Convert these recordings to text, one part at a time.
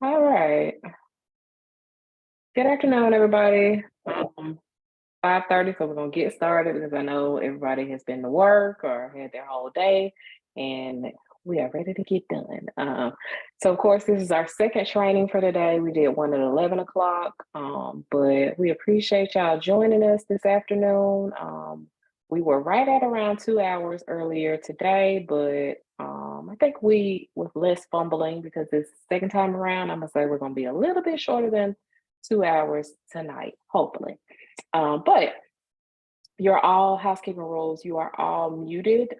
All right. Good afternoon, everybody. 5:30, so we're gonna get started because I know everybody has been to work or had their whole day, and we are ready to get done. So of course, this is our second training for today. We did one at 11 o'clock, but we appreciate y'all joining us this afternoon. We were right at around 2 hours earlier today, but I think with less fumbling because this second time around, I'm gonna say we're gonna be a little bit shorter than 2 hours tonight, hopefully. But you're all housekeeping rules. You are all muted.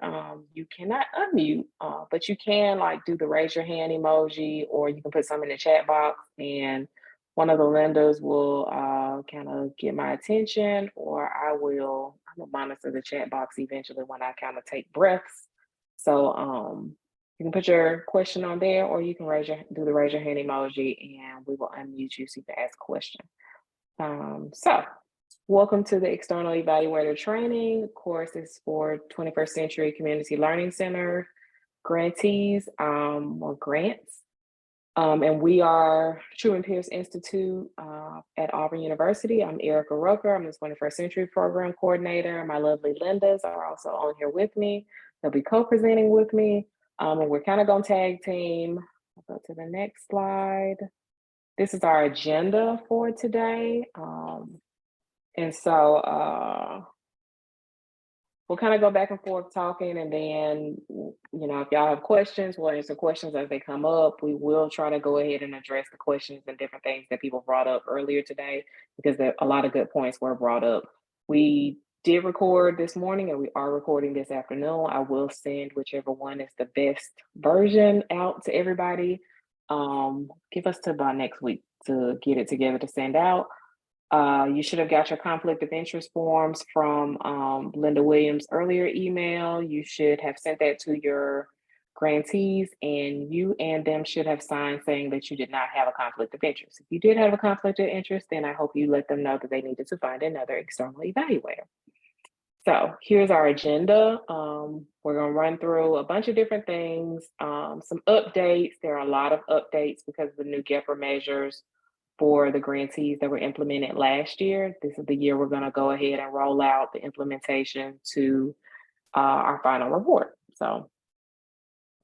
You cannot unmute, but you can like do the raise your hand emoji, or you can put some in the chat box, and one of the lenders will kind of get my attention, or I will monitor the chat box eventually when I kind of take breaths. So you can put your question on there, or you can do the raise your hand emoji, and we will unmute you so you can ask a question. So welcome to the External Evaluator Training. Course is for 21st Century Community Learning Center grantees or grants. And we are Truman Pierce Institute at Auburn University. I'm Erica Rucker. I'm the 21st Century Program Coordinator. My lovely Lindas are also on here with me. They'll be co-presenting with me. And we're kind of going to tag team. I'll go to the next slide. This is our agenda for today. And so we'll kind of go back and forth talking, and then, if y'all have questions, we'll answer questions as they come up. We will try to go ahead and address the questions and different things that people brought up earlier today, because a lot of good points were brought up. We did record this morning and we are recording this afternoon. I will send whichever one is the best version out to everybody. Give us till about next week to get it together to send out. You should have got your conflict of interest forms from Linda Williams' earlier email. You should have sent that to your grantees, and you and them should have signed saying that you did not have a conflict of interest. If you did have a conflict of interest, then I hope you let them know that they needed to find another external evaluator. So here's our agenda. We're going to run through a bunch of different things, some updates. There are a lot of updates because of the new GEPR measures for the grantees that were implemented last year. This is the year we're going to go ahead and roll out the implementation to our final report. So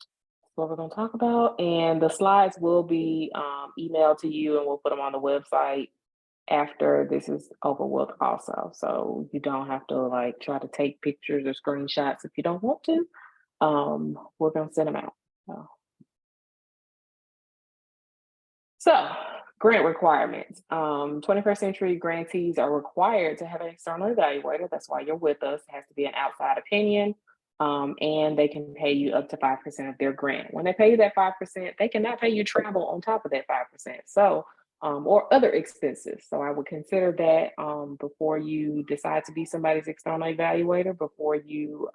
that's what we're going to talk about. And the slides will be emailed to you, and we'll put them on the website after this is over with also. So you don't have to like try to take pictures or screenshots if you don't want to. We're going to send them out. So grant requirements. 21st Century grantees are required to have an external evaluator. That's why you're with us. It has to be an outside opinion. And they can pay you up to 5% of their grant. When they pay you that 5%, they cannot pay you travel on top of that 5%. So, or other expenses. So I would consider that before you decide to be somebody's external evaluator, before you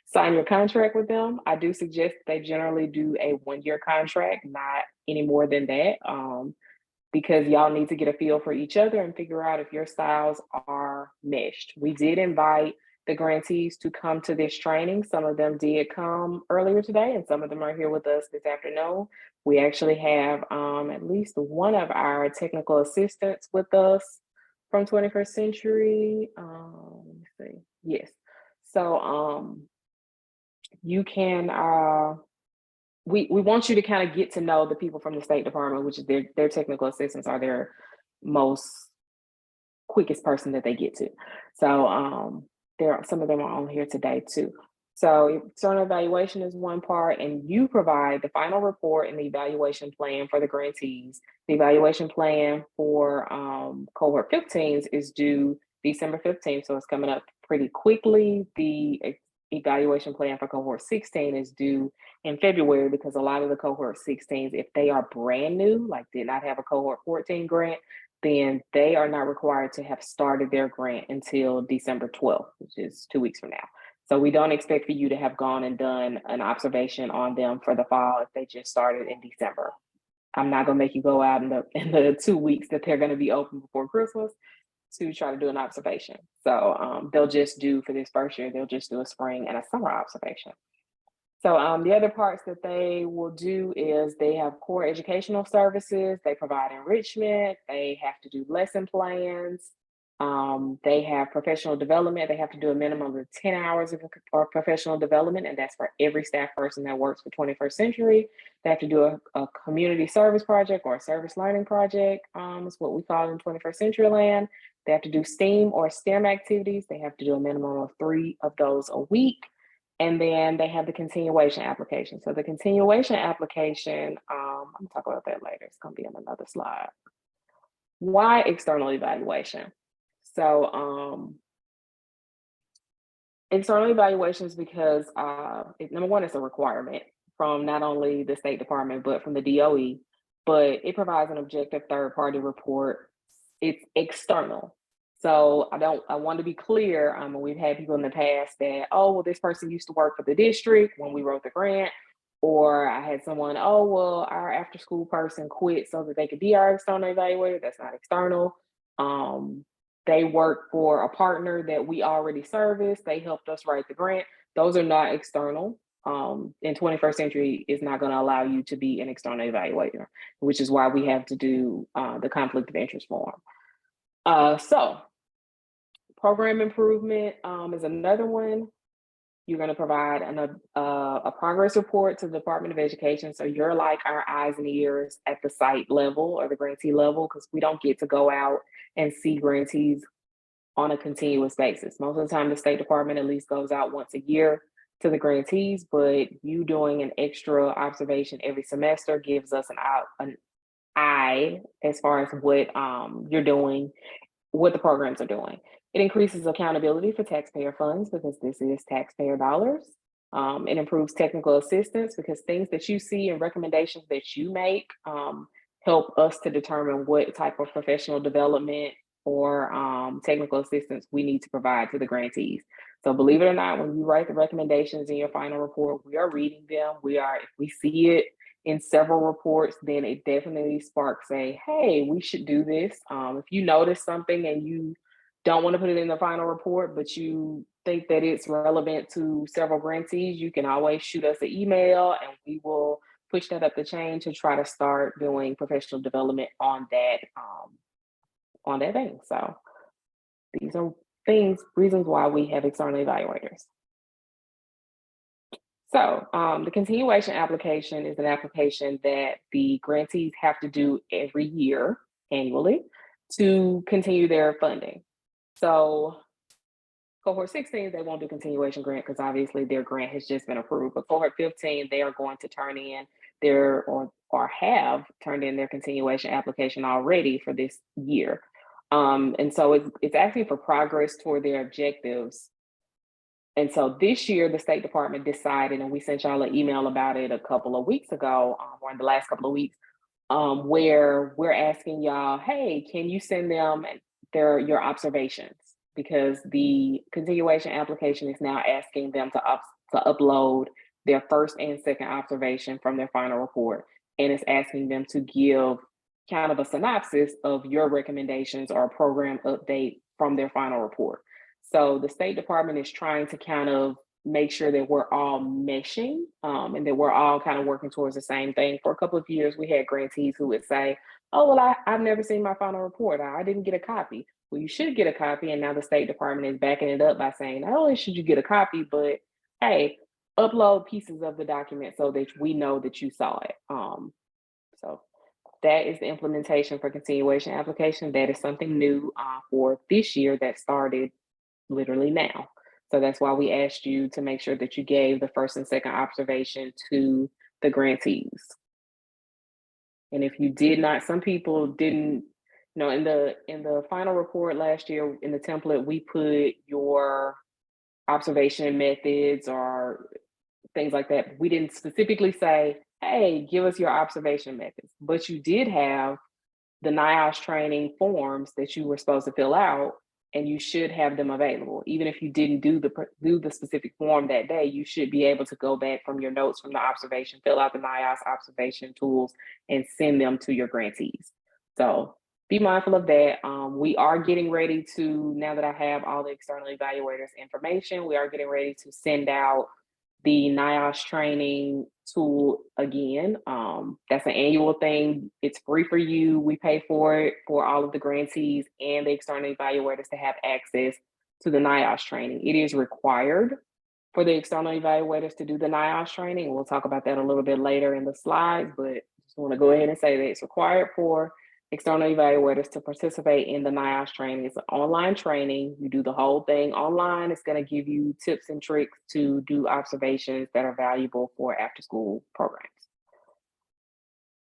sign your contract with them. I do suggest they generally do a 1-year contract, not any more than that, because y'all need to get a feel for each other and figure out if your styles are meshed. We did invite the grantees to come to this training. Some of them did come earlier today, and some of them are here with us this afternoon. We actually have at least one of our technical assistants with us from 21st Century. Let's see. Yes. So you can we want you to kind of get to know the people from the State Department, which is their technical assistants are their most quickest person that they get to. So some of them are on here today too. So external evaluation is one part, and you provide the final report and the evaluation plan for the grantees. The evaluation plan for cohort 15s is due December 15th, so it's coming up pretty quickly. The evaluation plan for cohort 16 is due in February, because a lot of the cohort 16s, if they are brand new, like did not have a cohort 14 grant, then they are not required to have started their grant until December 12th, which is 2 weeks from now. So we don't expect for you to have gone and done an observation on them for the fall if they just started in December. I'm not gonna make you go out in the 2 weeks that they're gonna be open before Christmas to try to do an observation. So they'll just do, for this first year, they'll just do a spring and a summer observation. So the other parts that they will do is they have core educational services, they provide enrichment, they have to do lesson plans, they have professional development. They have to do a minimum of 10 hours of professional development, and that's for every staff person that works for 21st Century. They have to do a community service project or a service learning project, is what we call it in 21st Century land. They have to do STEAM or STEM activities. They have to do a minimum of 3 of those a week. And then they have the continuation application. So the continuation application, I'm gonna talk about that later. It's gonna be on another slide. Why external evaluation? So external evaluations because number one, it's a requirement from not only the State Department, but from the DOE, but it provides an objective third-party report. It's external. So I want to be clear, we've had people in the past that, oh, well, this person used to work for the district when we wrote the grant, or I had someone, oh, well, our after-school person quit so that they could be our external evaluator. That's not external. They work for a partner that we already service. They helped us write the grant. Those are not external. In 21st Century is not going to allow you to be an external evaluator, which is why we have to do the conflict of interest form. So program improvement is another one. You're going to provide a progress report to the Department of Education. So you're like our eyes and ears at the site level or the grantee level, because we don't get to go out and see grantees on a continuous basis. Most of the time, the State Department at least goes out once a year to the grantees, but you doing an extra observation every semester gives us an eye as far as what you're doing, what the programs are doing. It increases accountability for taxpayer funds because this is taxpayer dollars. It improves technical assistance because things that you see and recommendations that you make help us to determine what type of professional development or technical assistance we need to provide to the grantees. So believe it or not, when you write the recommendations in your final report, we are reading them. If we see it in several reports, then it definitely sparks hey, we should do this. If you notice something and you don't want to put it in the final report, but you think that it's relevant to several grantees, you can always shoot us an email and we will push that up the chain to try to start doing professional development on that thing. So these are reasons why we have external evaluators. So the continuation application is an application that the grantees have to do every year annually to continue their funding. So cohort 16, they won't do continuation grant because obviously their grant has just been approved. But cohort 15, they are going to turn in or have turned in their continuation application already for this year. And so it's actually for progress toward their objectives. And so this year, the State Department decided, and we sent y'all an email about it a couple of weeks ago, or in the last couple of weeks, where we're asking y'all, hey, can you send them your observations? Because the continuation application is now asking them to upload their first and second observation from their final report. And it's asking them to give kind of a synopsis of your recommendations or a program update from their final report. So the State Department is trying to kind of make sure that we're all meshing and that we're all kind of working towards the same thing. For a couple of years, we had grantees who would say, oh, well, I've never seen my final report. I didn't get a copy. Well, you should get a copy. And now the State Department is backing it up by saying, not only should you get a copy, but hey, upload pieces of the document so that we know that you saw it. So that is the implementation for continuation application. That is something new for this year that started literally now. So that's why we asked you to make sure that you gave the first and second observation to the grantees. And if you did not, some people didn't, in the final report last year in the template, we put your observation methods or things like that. We didn't specifically say, hey, give us your observation methods, but you did have the NIOSH training forms that you were supposed to fill out, and you should have them available. Even if you didn't do the specific form that day, you should be able to go back from your notes from the observation, fill out the NIOSH observation tools, and send them to your grantees. So be mindful of that. We are getting ready to, now that I have all the external evaluators information, we are getting ready to send out the NIOSH training tool again. That's an annual thing. It's free for you. We pay for it for all of the grantees and the external evaluators to have access to the NIOSH training. It is required for the external evaluators to do the NIOSH training. We'll talk about that a little bit later in the slides, but just want to go ahead and say that it's required for external evaluators to participate in the NIOSH training. It's an online training. You do the whole thing online. It's going to give you tips and tricks to do observations that are valuable for after-school programs.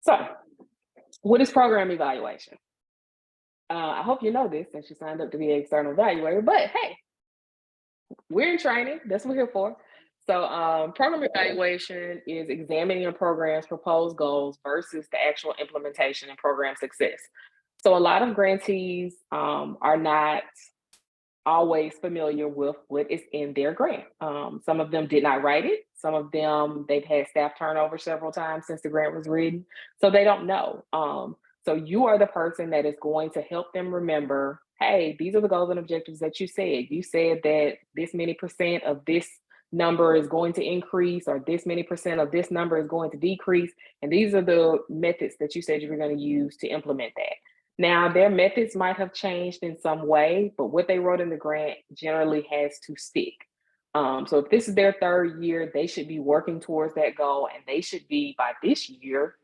So, what is program evaluation? I hope you know this since you signed up to be an external evaluator, but hey, we're in training. That's what we're here for. So program evaluation is examining a program's proposed goals versus the actual implementation and program success. So a lot of grantees are not always familiar with what is in their grant. Some of them did not write it. Some of them, they've had staff turnover several times since the grant was written. So they don't know. So you are the person that is going to help them remember, hey, these are the goals and objectives that you said. You said that this many percent of this number is going to increase, or this many percent of this number is going to decrease. And these are the methods that you said you were going to use to implement that. Now, their methods might have changed in some way, but what they wrote in the grant generally has to stick. So if this is their third year, they should be working towards that goal, and they should be, by this year,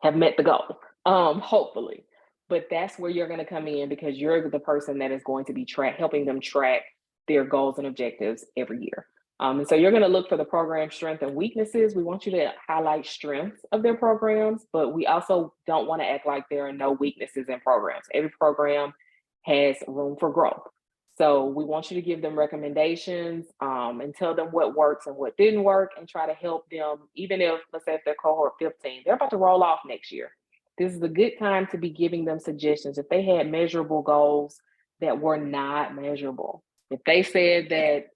have met the goal, hopefully. But that's where you're going to come in, because you're the person that is going to be helping them track their goals and objectives every year. And so you're going to look for the program strengths and weaknesses. We want you to highlight strengths of their programs, but we also don't want to act like there are no weaknesses in programs. Every program has room for growth. So we want you to give them recommendations and tell them what works and what didn't work, and try to help them, even if, let's say if they're cohort 15, they're about to roll off next year. This is a good time to be giving them suggestions. If they had measurable goals that were not measurable, if they said that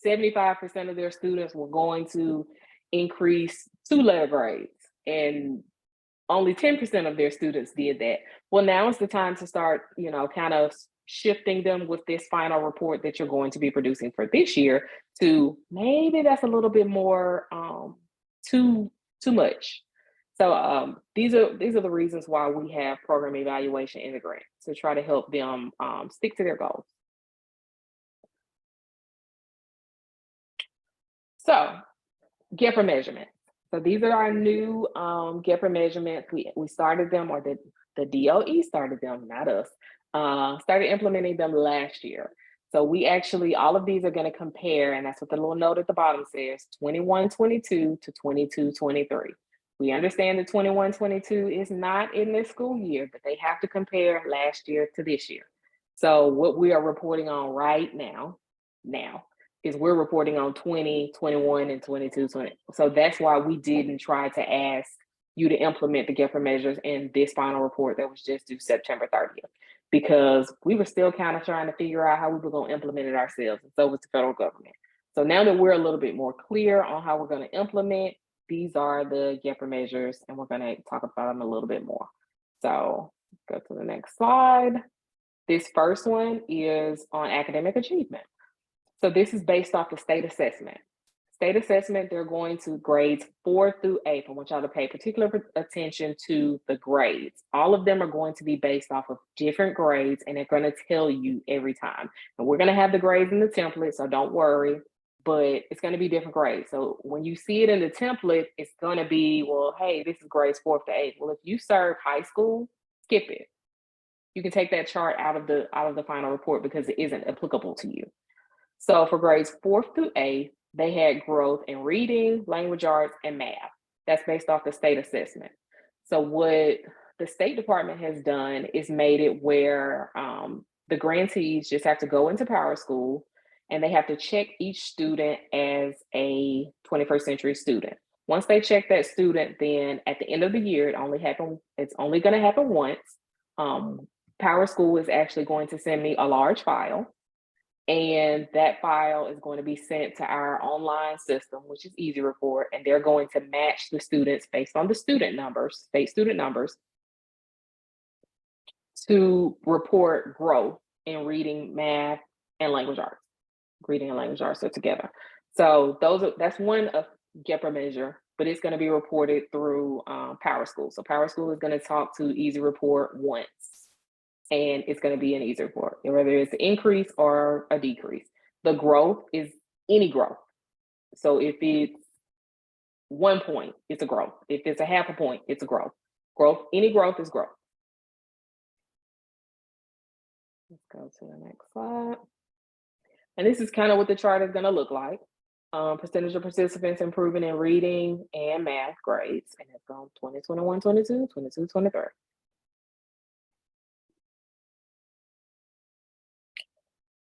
75% of their students were going to increase 2-letter grades and only 10% of their students did that, well, now is the time to start, kind of shifting them with this final report that you're going to be producing for this year to maybe that's a little bit more too much. So these are the reasons why we have program evaluation in the grant, to try to help them stick to their goals. So GEPR measurements. So these are our new GEPR measurements. We started them, or the DOE started them, not us. Started implementing them last year. So we actually, all of these are going to compare, and that's what the little note at the bottom says, 21-22 to 22-23. We understand the 21-22 is not in this school year, but they have to compare last year to this year. So what we are reporting on right now is we're reporting on 20, 21, and 22, 20. So that's why we didn't try to ask you to implement the GEPR measures in this final report that was just due September 30th, because we were still kind of trying to figure out how we were going to implement it ourselves, and so was the federal government. So now that we're a little bit more clear on how we're going to implement, these are the GEPR measures, and we're going to talk about them a little bit more. So go to the next slide. This first one is on academic achievement. So this is based off the state assessment. State assessment, they're going to grades 4 through 8. I want y'all to pay particular attention to the grades. All of them are going to be based off of different grades, and they're going to tell you every time. And we're going to have the grades in the template, so don't worry, but it's going to be different grades. So when you see it in the template, it's going to be, well, hey, this is grades 4th to 8th. Well, if you serve high school, skip it. You can take that chart out of the final report because it isn't applicable to you. So for grades 4th through 8th, they had growth in reading, language arts, and math. That's based off the state assessment. So what the State Department has done is made it where the grantees just have to go into Power School, and they have to check each student as a 21st century student. Once they check that student, then at the end of the year, it's only going to happen once. Power School is actually going to send me a large file, and that file is going to be sent to our online system, which is Easy Report, and they're going to match the students based on the student numbers, state student numbers, to report growth in reading, math, and language arts. Reading and language arts are together. So that's one of GEPA measure, but it's going to be reported through Power School. So Power School is going to talk to Easy Report once, and it's going to be an Easy Report, whether it's an increase or a decrease. The growth is any growth. So if it's 1 point, it's a growth. If it's a half a point, it's a growth. Any growth is growth. Let's go to the next slide. And this is kind of what the chart is going to look like. Percentage of participants improving in reading and math grades. And it's gone 2021, 22, 22, 23.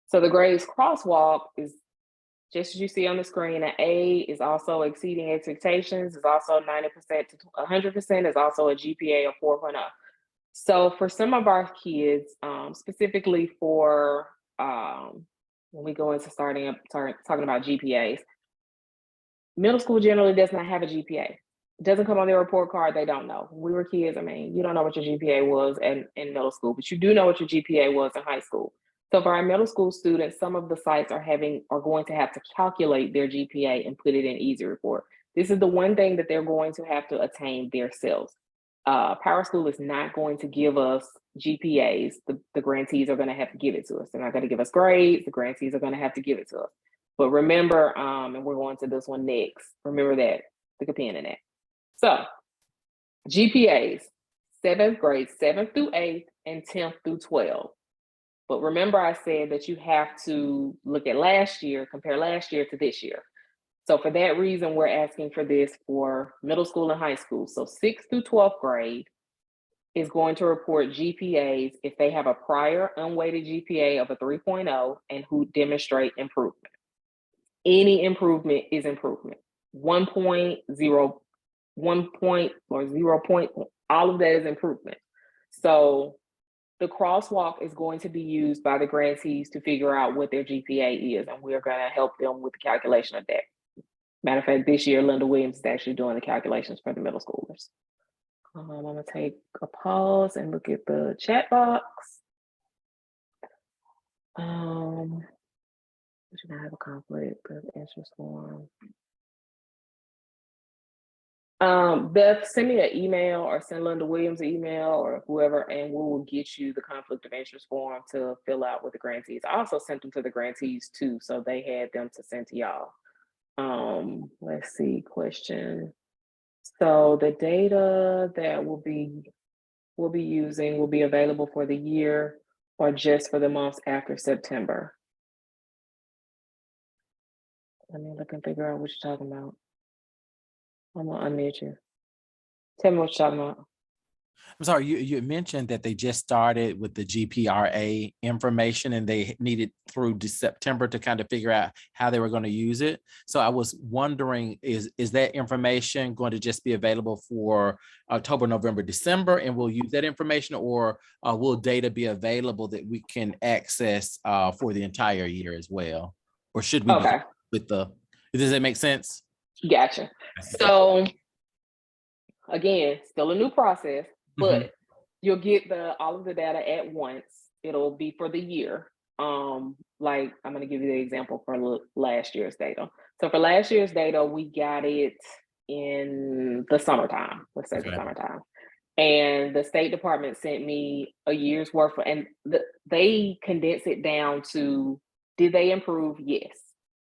So the grades crosswalk is just as you see on the screen. An A is also exceeding expectations, is also 90% to 100%, is also a GPA of 4.0. So for some of our kids, specifically for when we go into talking about GPAs, middle school generally does not have a GPA. It doesn't come on their report card. They don't know. When we were kids, I mean, you don't know what your GPA was in middle school, but you do know what your GPA was in high school. So for our middle school students, some of the sites are going to have to calculate their GPA and put it in Easy Report. This is the one thing that they're going to have to attain themselves. Power School is not going to give us GPAs. The grantees are going to have to give it to us. They're not going to give us grades. The grantees are going to have to give it to us. But remember, and we're going to this one next. Remember that. Stick a pin in that. So GPAs, 7th grade, 7th through 8th, and 10th through 12th. But remember, I said that you have to look at last year, compare last year to this year. So for that reason, we're asking for this for middle school and high school. So 6th through 12th grade is going to report GPAs if they have a prior unweighted GPA of a 3.0 and who demonstrate improvement. Any improvement is improvement. 1 point, 1 point, or 0 point, all of that is improvement. So the crosswalk is going to be used by the grantees to figure out what their GPA is, and we're going to help them with the calculation of that. Matter of fact, this year, Linda Williams is actually doing the calculations for the middle schoolers. I'm going to take a pause and look at the chat box. Should I have a conflict of interest form? Beth, send me an email or send Linda Williams an email or whoever, and we will get you the conflict of interest form to fill out with the grantees. I also sent them to the grantees too, so they had them to send to y'all. Let's see, question. So the data that we'll be using will be available for the year or just for the months after September. Let me look and figure out what you're talking about. I'm gonna unmute you. Tell me what you're talking about. I'm sorry, you mentioned that they just started with the GPRA information and they needed through September to kind of figure out how they were going to use it. So I was wondering, is that information going to just be available for October, November, December, and we'll use that information, or will data be available that we can access for the entire year as well? Or should we Okay. with does that make sense? Gotcha. So again, still a new process, but you'll get all of the data at once. It'll be for the year. Like I'm going to give you the example for last year's data. So for last year's data, we got it in the summertime. Let's say the summertime. And the State Department sent me a year's worth and they condense it down to, did they improve? Yes.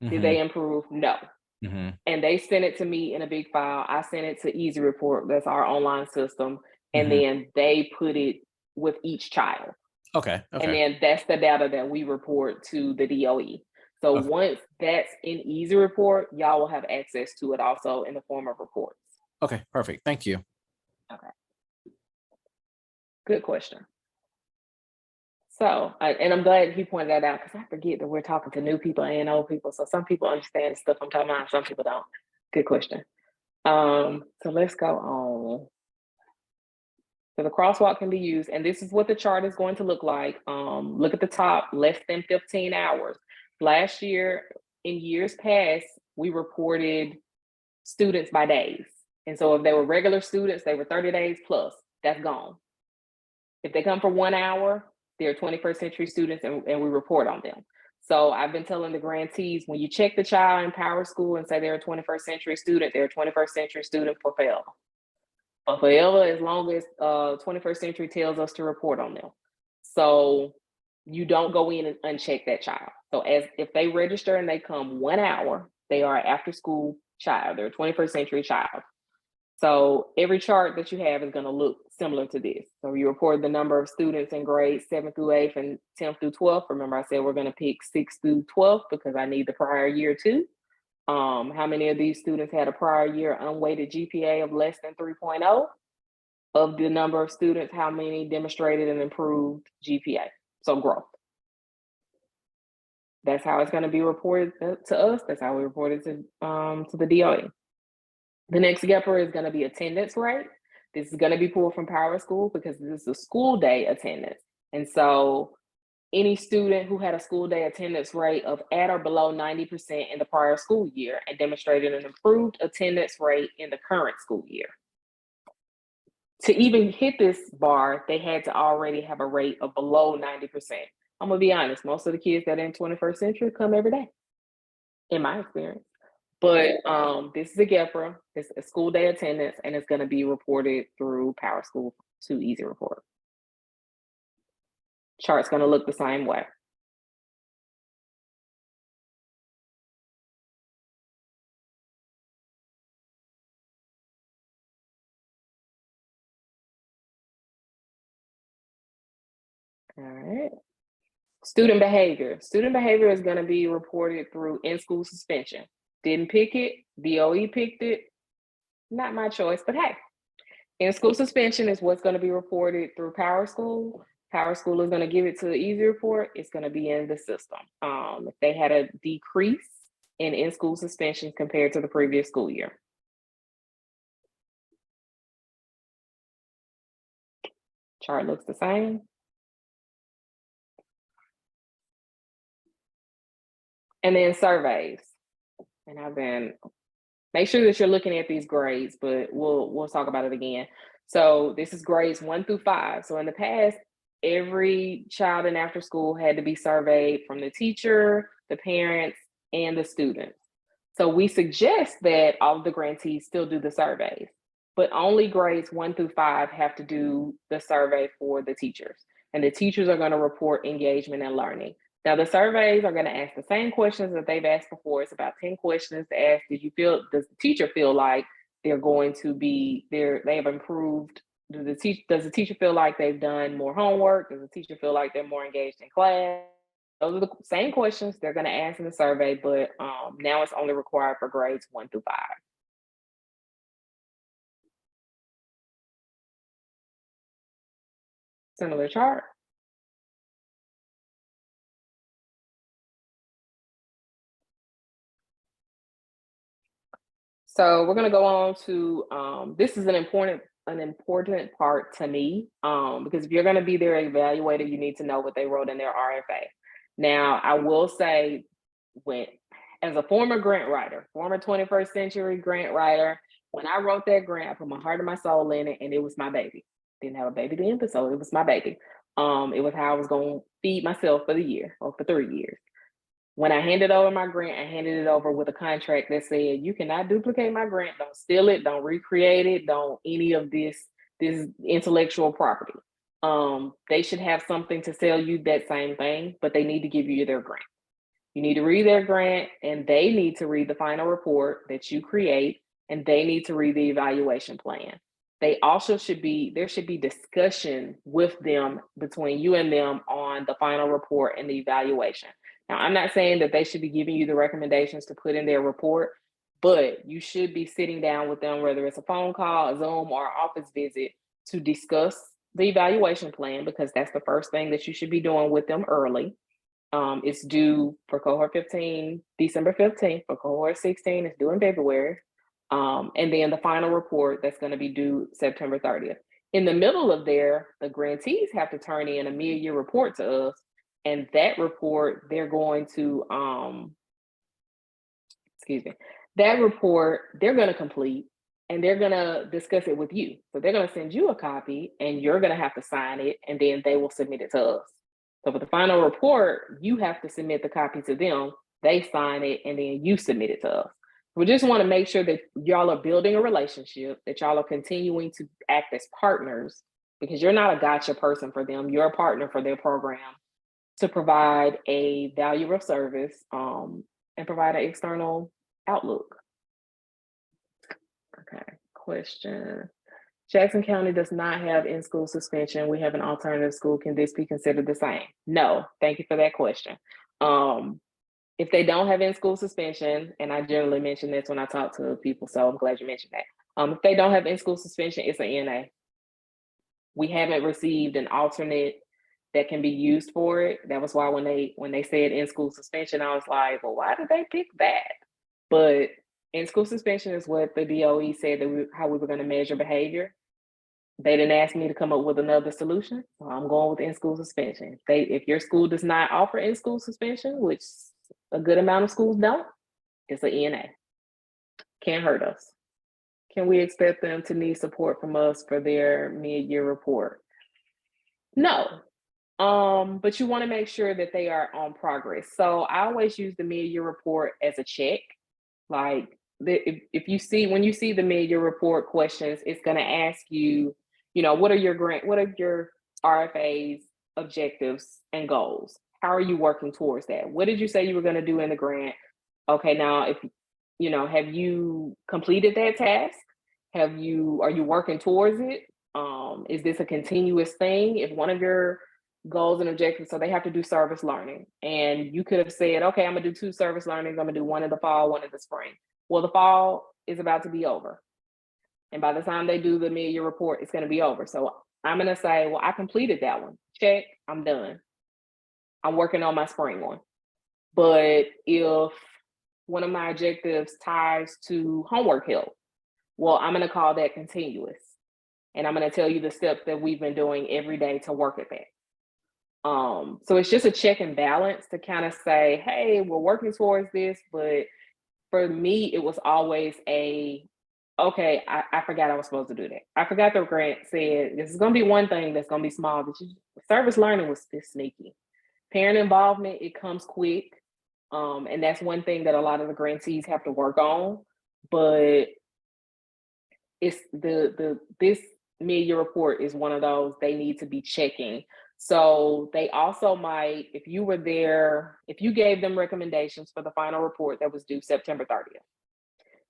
Did they improve? No. And they sent it to me in a big file. I sent it to Easy Report. That's our online system. And then they put it with each child. Okay. And then that's the data that we report to the DOE. So once that's in Easy Report, y'all will have access to it also in the form of reports. Okay, perfect. Thank you. Okay. Good question. So, and I'm glad he pointed that out because I forget that we're talking to new people and old people. So some people understand the stuff I'm talking about, some people don't. Good question. So let's go on. So the crosswalk can be used, and this is what the chart is going to look like. Look at the top, less than 15 hours. Last year, in years past, we reported students by days. And so if they were regular students, they were 30 days plus, that's gone. If they come for 1 hour, they're 21st century students and we report on them. So I've been telling the grantees, when you check the child in Power School and say they're a 21st century student, they're a 21st century student forever. But forever, as long as 21st century tells us to report on them. So you don't go in and uncheck that child. So as if they register and they come 1 hour, they are an after school child. They're a 21st century child. So every chart that you have is going to look similar to this. So you report the number of students in grades 7th through 8th and 10th through 12th. Remember, I said we're going to pick 6th through 12th because I need the prior year too. How many of these students had a prior year unweighted GPA of less than 3.0? Of the number of students, how many demonstrated an improved GPA? So growth. That's how it's going to be reported to us. That's how we report it to the DOE. The next GEPR is going to be attendance rate. This is going to be pulled from Power School because this is a school day attendance. And so any student who had a school day attendance rate of at or below 90% in the prior school year and demonstrated an improved attendance rate in the current school year. To even hit this bar, they had to already have a rate of below 90%. I'm gonna be honest, most of the kids that are in 21st century come every day, in my experience. But this is a GEPRA, it's a school day attendance, and it's gonna be reported through Power School to Easy Report. Chart's gonna look the same way. All right. Student behavior. Student behavior is going to be reported through in-school suspension. Didn't pick it, DOE picked it. Not my choice, but hey, in-school suspension is what's going to be reported through Power School. Power School is going to give it to the Easy Report. It's going to be in the system. If they had a decrease in-school suspension compared to the previous school year. Chart looks the same. And then surveys. And I've been, make sure that you're looking at these grades, but we'll talk about it again. So this is grades 1 through 5. So in the past, every child in after school had to be surveyed from the teacher, the parents, and the students. So we suggest that all of the grantees still do the surveys, but only grades 1 through 5 have to do the survey for the teachers. And the teachers are going to report engagement and learning. Now the surveys are going to ask the same questions that they've asked before. It's about 10 questions to ask. Does the teacher feel like they're going to be there? They have improved. Does the teacher feel like they've done more homework? Does the teacher feel like they're more engaged in class? Those are the same questions they're going to ask in the survey, but now it's only required for grades 1 through 5. Similar chart. So we're going to go on to, this is an important part to me, because if you're going to be their evaluator, you need to know what they wrote in their RFA. Now, I will say, as a former grant writer, former 21st century grant writer, when I wrote that grant, I put my heart and my soul in it, and it was my baby. Didn't have a baby then, but so it was my baby. It was how I was going to feed myself for the year or for 3 years. When I handed over my grant, I handed it over with a contract that said, you cannot duplicate my grant, don't steal it, don't recreate it, don't any of this intellectual property. They should have something to sell you that same thing, but they need to give you their grant. You need to read their grant, and they need to read the final report that you create, and they need to read the evaluation plan. There should be discussion with them, between you and them, on the final report and the evaluation. Now, I'm not saying that they should be giving you the recommendations to put in their report, but you should be sitting down with them, whether it's a phone call, a Zoom, or an office visit, to discuss the evaluation plan, because that's the first thing that you should be doing with them early. It's due for cohort 15, December 15th. For cohort 16, it's due in February. And then the final report that's going to be due September 30th. In the middle of there, the grantees have to turn in a mid-year report to us. And that report, they're going to, that report, they're going to complete, and they're going to discuss it with you. So they're going to send you a copy, and you're going to have to sign it, and then they will submit it to us. So for the final report, you have to submit the copy to them, they sign it, and then you submit it to us. We just want to make sure that y'all are building a relationship, that y'all are continuing to act as partners, because you're not a gotcha person for them. You're a partner for their program to provide a value of service and provide an external outlook. Okay, question. Jackson County does not have in-school suspension. We have an alternative school. Can this be considered the same? No, thank you for that question. If they don't have in-school suspension, and I generally mention this when I talk to people, so I'm glad you mentioned that. If they don't have in-school suspension, it's an NA. We haven't received an alternate that can be used for it. That was why when they said in-school suspension, I was like, well, why did they pick that? But in-school suspension is what the DOE said that how we were going to measure behavior. They didn't ask me to come up with another solution, so I'm going with in-school suspension. If your school does not offer in-school suspension, which a good amount of schools don't, it's an ENA. Can't hurt us. Can we expect them to need support from us for their mid-year report? No, but you want to make sure that they are on progress. So I always use the mid-year report as a check. Like if you see, when you see the mid-year report questions, it's going to ask you, what are your RFAs, objectives, and goals? How are you working towards that? What did you say you were going to do in the grant? Okay, now have you completed that task? Are you working towards it? Is this a continuous thing? If one of your goals and objectives, so they have to do service learning, and you could have said, okay, I'm gonna do 2 service learnings. I'm gonna do one in the fall, one in the spring. Well, the fall is about to be over, and by the time they do the mid-year report, it's gonna be over. So I'm gonna say, well, I completed that one. Check, I'm done. I'm working on my spring one. But if one of my objectives ties to homework help, well, I'm gonna call that continuous. And I'm gonna tell you the steps that we've been doing every day to work at that. So it's just a check and balance to kind of say, hey, we're working towards this. But for me, it was always okay, I forgot I was supposed to do that. I forgot the grant said this is gonna be one thing that's gonna be small, but service learning was sneaky. Parent involvement, it comes quick. And that's one thing that a lot of the grantees have to work on. But it's this mid-year report is one of those they need to be checking. So they also might, if you were there, if you gave them recommendations for the final report that was due September 30th,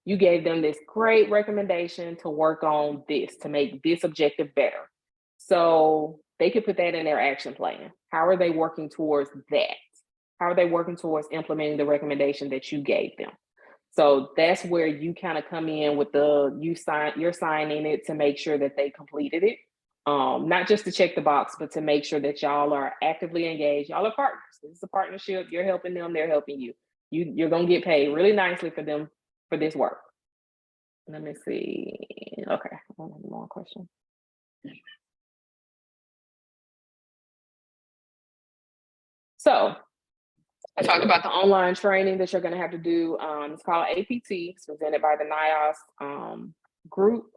you gave them this great recommendation to work on this, to make this objective better. So they could put that in their action plan. How are they working towards that? How are they working towards implementing the recommendation that you gave them? So that's where you kind of come in with you're signing it to make sure that they completed it. Not just to check the box, but to make sure that y'all are actively engaged. Y'all are partners. This is a partnership. You're helping them, they're helping you. You're gonna get paid really nicely for them for this work. Let me see. Okay, I don't have one question. So I talked about the online training that you're going to have to do. It's called APT. It's presented by the NIOS group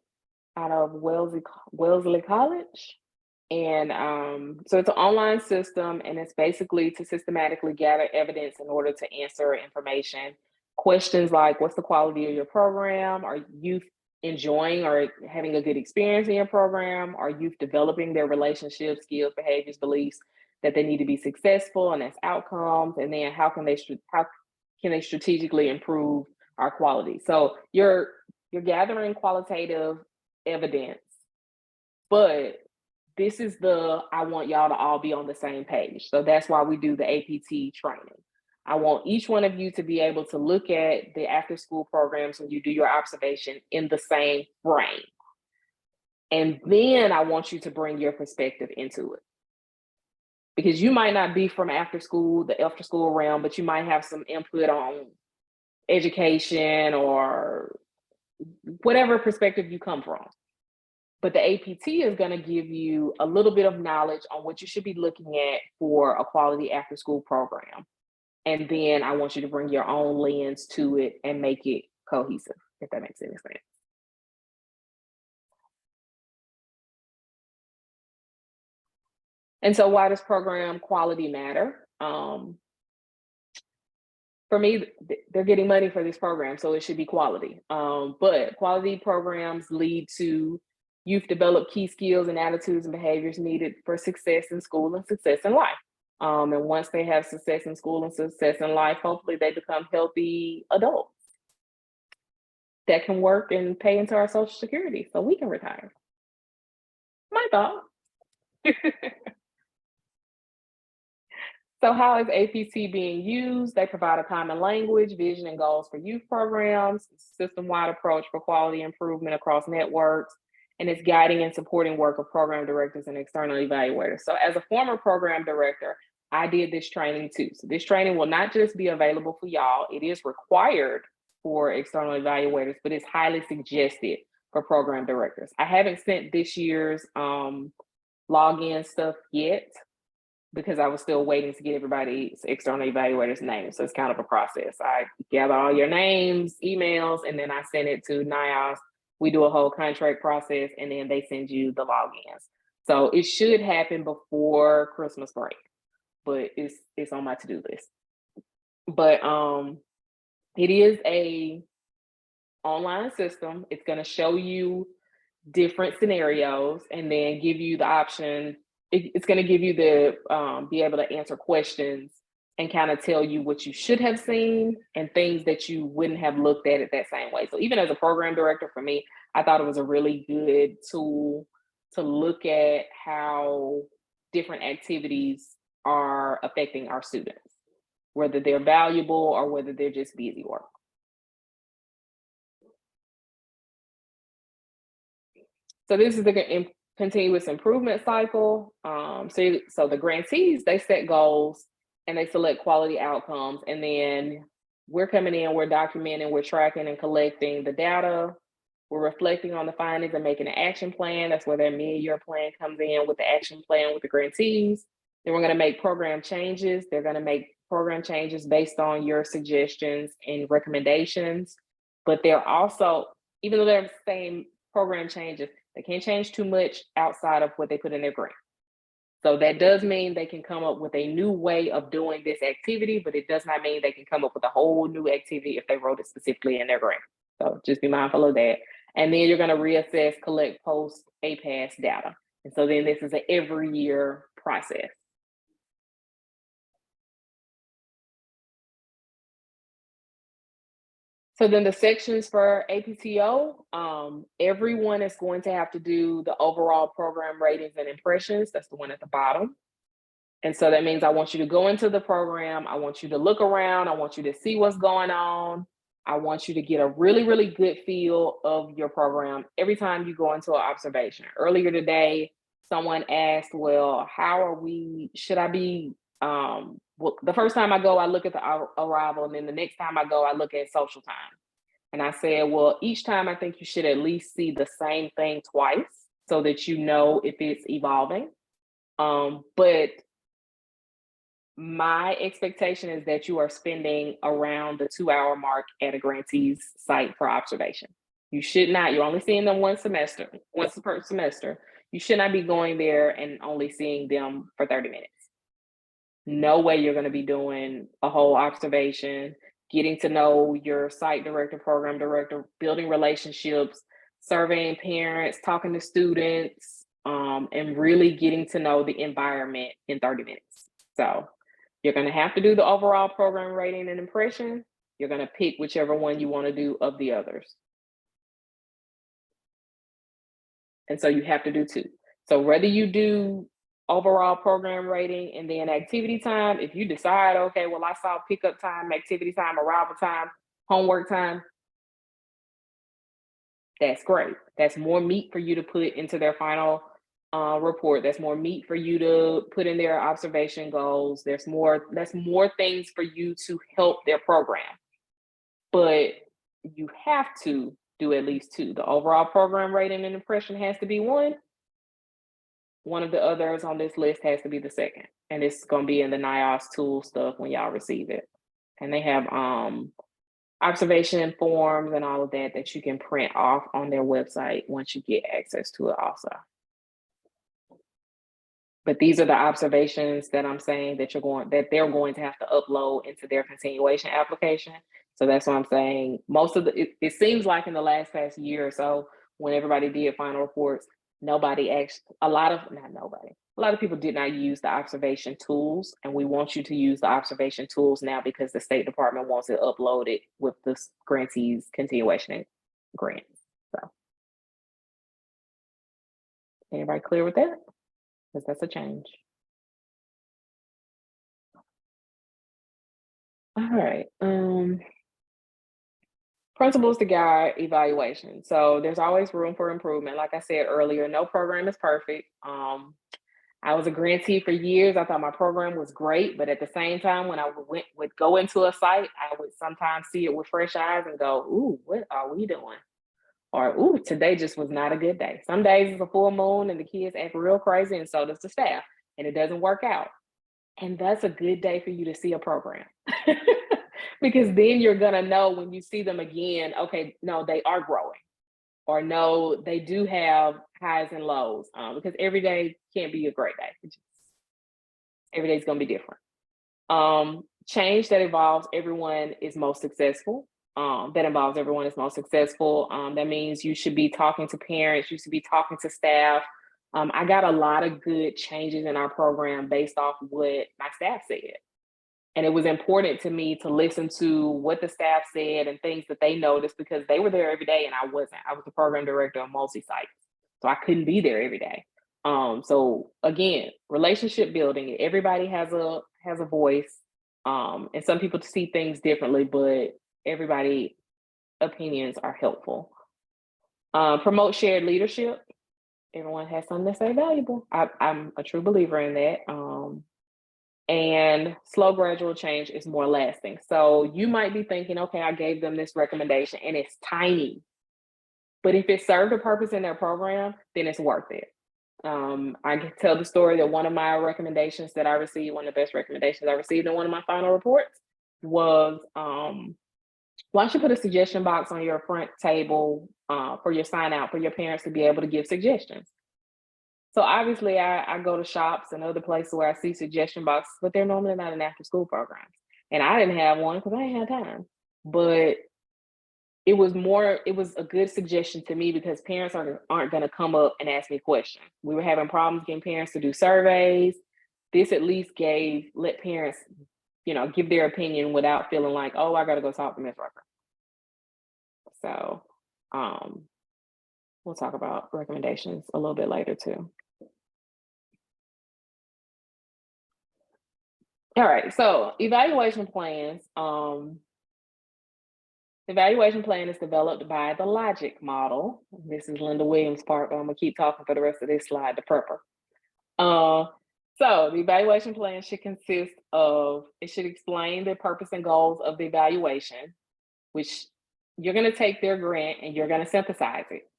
out of Wellesley College. And so it's an online system, and it's basically to systematically gather evidence in order to answer information. Questions like, what's the quality of your program? Are youth enjoying or having a good experience in your program? Are youth developing their relationships, skills, behaviors, beliefs that they need to be successful, and that's outcomes? And then how can they strategically improve our quality? So you're gathering qualitative evidence, but this is I want y'all to all be on the same page. So that's why we do the APT training. I want each one of you to be able to look at the after school programs when you do your observation in the same frame. And then I want you to bring your perspective into it. Because you might not be from the after school realm, but you might have some input on education or whatever perspective you come from. But the APT is going to give you a little bit of knowledge on what you should be looking at for a quality after school program. And then I want you to bring your own lens to it and make it cohesive, if that makes any sense. And so why does program quality matter? For me, they're getting money for this program, so it should be quality. But quality programs lead to youth develop key skills and attitudes and behaviors needed for success in school and success in life. And once they have success in school and success in life, hopefully they become healthy adults that can work and pay into our Social Security so we can retire. My thought. So how is APT being used? They provide a common language, vision, and goals for youth programs, system-wide approach for quality improvement across networks, and it's guiding and supporting work of program directors and external evaluators. So as a former program director, I did this training too. So this training will not just be available for y'all, it is required for external evaluators, but it's highly suggested for program directors. I haven't sent this year's login stuff yet, because I was still waiting to get everybody's external evaluators' names. So it's kind of a process. I gather all your names, emails, and then I send it to NIOS. We do a whole contract process, and then they send you the logins. So it should happen before Christmas break, but it's on my to-do list. But it is a online system. It's going to show you different scenarios and then give you the option. It's going to give you the be able to answer questions and kind of tell you what you should have seen and things that you wouldn't have looked at it that same way. So even as a program director, for me, I thought it was a really good tool to look at how different activities are affecting our students, whether they're valuable or whether they're just busy work. So this is the continuous improvement cycle. So the grantees, they set goals and they select quality outcomes. And then we're coming in, we're documenting, we're tracking and collecting the data. We're reflecting on the findings and making an action plan. That's where their mid-year plan comes in with the action plan with the grantees. Then we're going to make program changes. They're going to make program changes based on your suggestions and recommendations. But they're also, even though they're the same program changes, they can't change too much outside of what they put in their grant. So that does mean they can come up with a new way of doing this activity, but it does not mean they can come up with a whole new activity if they wrote it specifically in their grant. So just be mindful of that. And then you're going to reassess, collect, post APAS data. And so then this is an every year process. So then the sections for APTO, everyone is going to have to do the overall program ratings and impressions. That's the one at the bottom. And so that means I want you to go into the program. I want you to look around. I want you to see what's going on. I want you to get a really, really good feel of your program every time you go into an observation. Earlier today, someone asked, well, should I be, well, the first time I go, I look at the arrival, and then the next time I go, I look at social time. And I said, well, each time I think you should at least see the same thing twice so that you know if it's evolving. But my expectation is that you are spending around the 2-hour mark at a grantee's site for observation. You should not, you're only seeing them once per semester. You should not be going there and only seeing them for 30 minutes. No way you're going to be doing a whole observation, getting to know your site director, program director, building relationships, surveying parents, talking to students, and really getting to know the environment in 30 minutes. So you're going to have to do the overall program rating and impression. You're going to pick whichever one you want to do of the others. And so you have to do 2. So whether you do overall program rating and then activity time, if you decide, okay, well, I saw pickup time, activity time, arrival time, homework time, that's great. That's more meat for you to put into their final report. That's more meat for you to put in their observation goals. That's more things for you to help their program. But you have to do at least 2. The overall program rating and impression has to be 1. One of the others on this list has to be the 2nd. And it's going to be in the NIOS tool stuff when y'all receive it. And they have observation forms and all of that you can print off on their website once you get access to it also. But these are the observations that I'm saying that they're going to have to upload into their continuation application. So that's what I'm saying. Most of it seems like in the past year or so, when everybody did final reports, a lot of people did not use the observation tools, and we want you to use the observation tools now because the State Department wants it uploaded with the grantees continuation grants. So, anybody clear with that? Because that's a change. All right. Principles to guide evaluation. So there's always room for improvement. Like I said earlier, no program is perfect. I was a grantee for years. I thought my program was great, but at the same time, when I would go into a site, I would sometimes see it with fresh eyes and go, "Ooh, what are we doing?" Or, "Ooh, today just was not a good day." Some days it's a full moon and the kids act real crazy, and so does the staff, and it doesn't work out. And that's a good day for you to see a program. Because then you're gonna know when you see them again, okay, no, they are growing, or no, they do have highs and lows. Because every day can't be a great day. Every day's gonna be different. Change that involves everyone is most successful. That means you should be talking to parents, you should be talking to staff. I got a lot of good changes in our program based off what my staff said. And it was important to me to listen to what the staff said and things that they noticed, because they were there every day and I wasn't. I was the program director on multi-site, so I couldn't be there every day. So again, relationship building. Everybody has a voice, and some people see things differently, but everybody opinions are helpful. Promote shared leadership. Everyone has something to say valuable. I'm a true believer in that. And slow gradual change is more lasting. So you might be thinking, okay, I gave them this recommendation and it's tiny, but if it served a purpose in their program, then it's worth it. I can tell the story that one of my recommendations that I received, one of the best recommendations I received in one of my final reports was, why don't you put a suggestion box on your front table for your sign out for your parents to be able to give suggestions. So obviously I go to shops and other places where I see suggestion boxes, but they're normally not in after school programs. And I didn't have one because I didn't have time. But it was a good suggestion to me because parents aren't going to come up and ask me questions. We were having problems getting parents to do surveys. This at least let parents, give their opinion without feeling like, oh, I got to go talk to Ms. Rucker. So we'll talk about recommendations a little bit later too. All right, so evaluation plans. Evaluation plan is developed by the logic model. This is Linda Williams' part, but I'm gonna keep talking for the rest of this slide, the prepper. So the evaluation plan should explain the purpose and goals of the evaluation, which you're gonna take their grant and you're gonna synthesize it.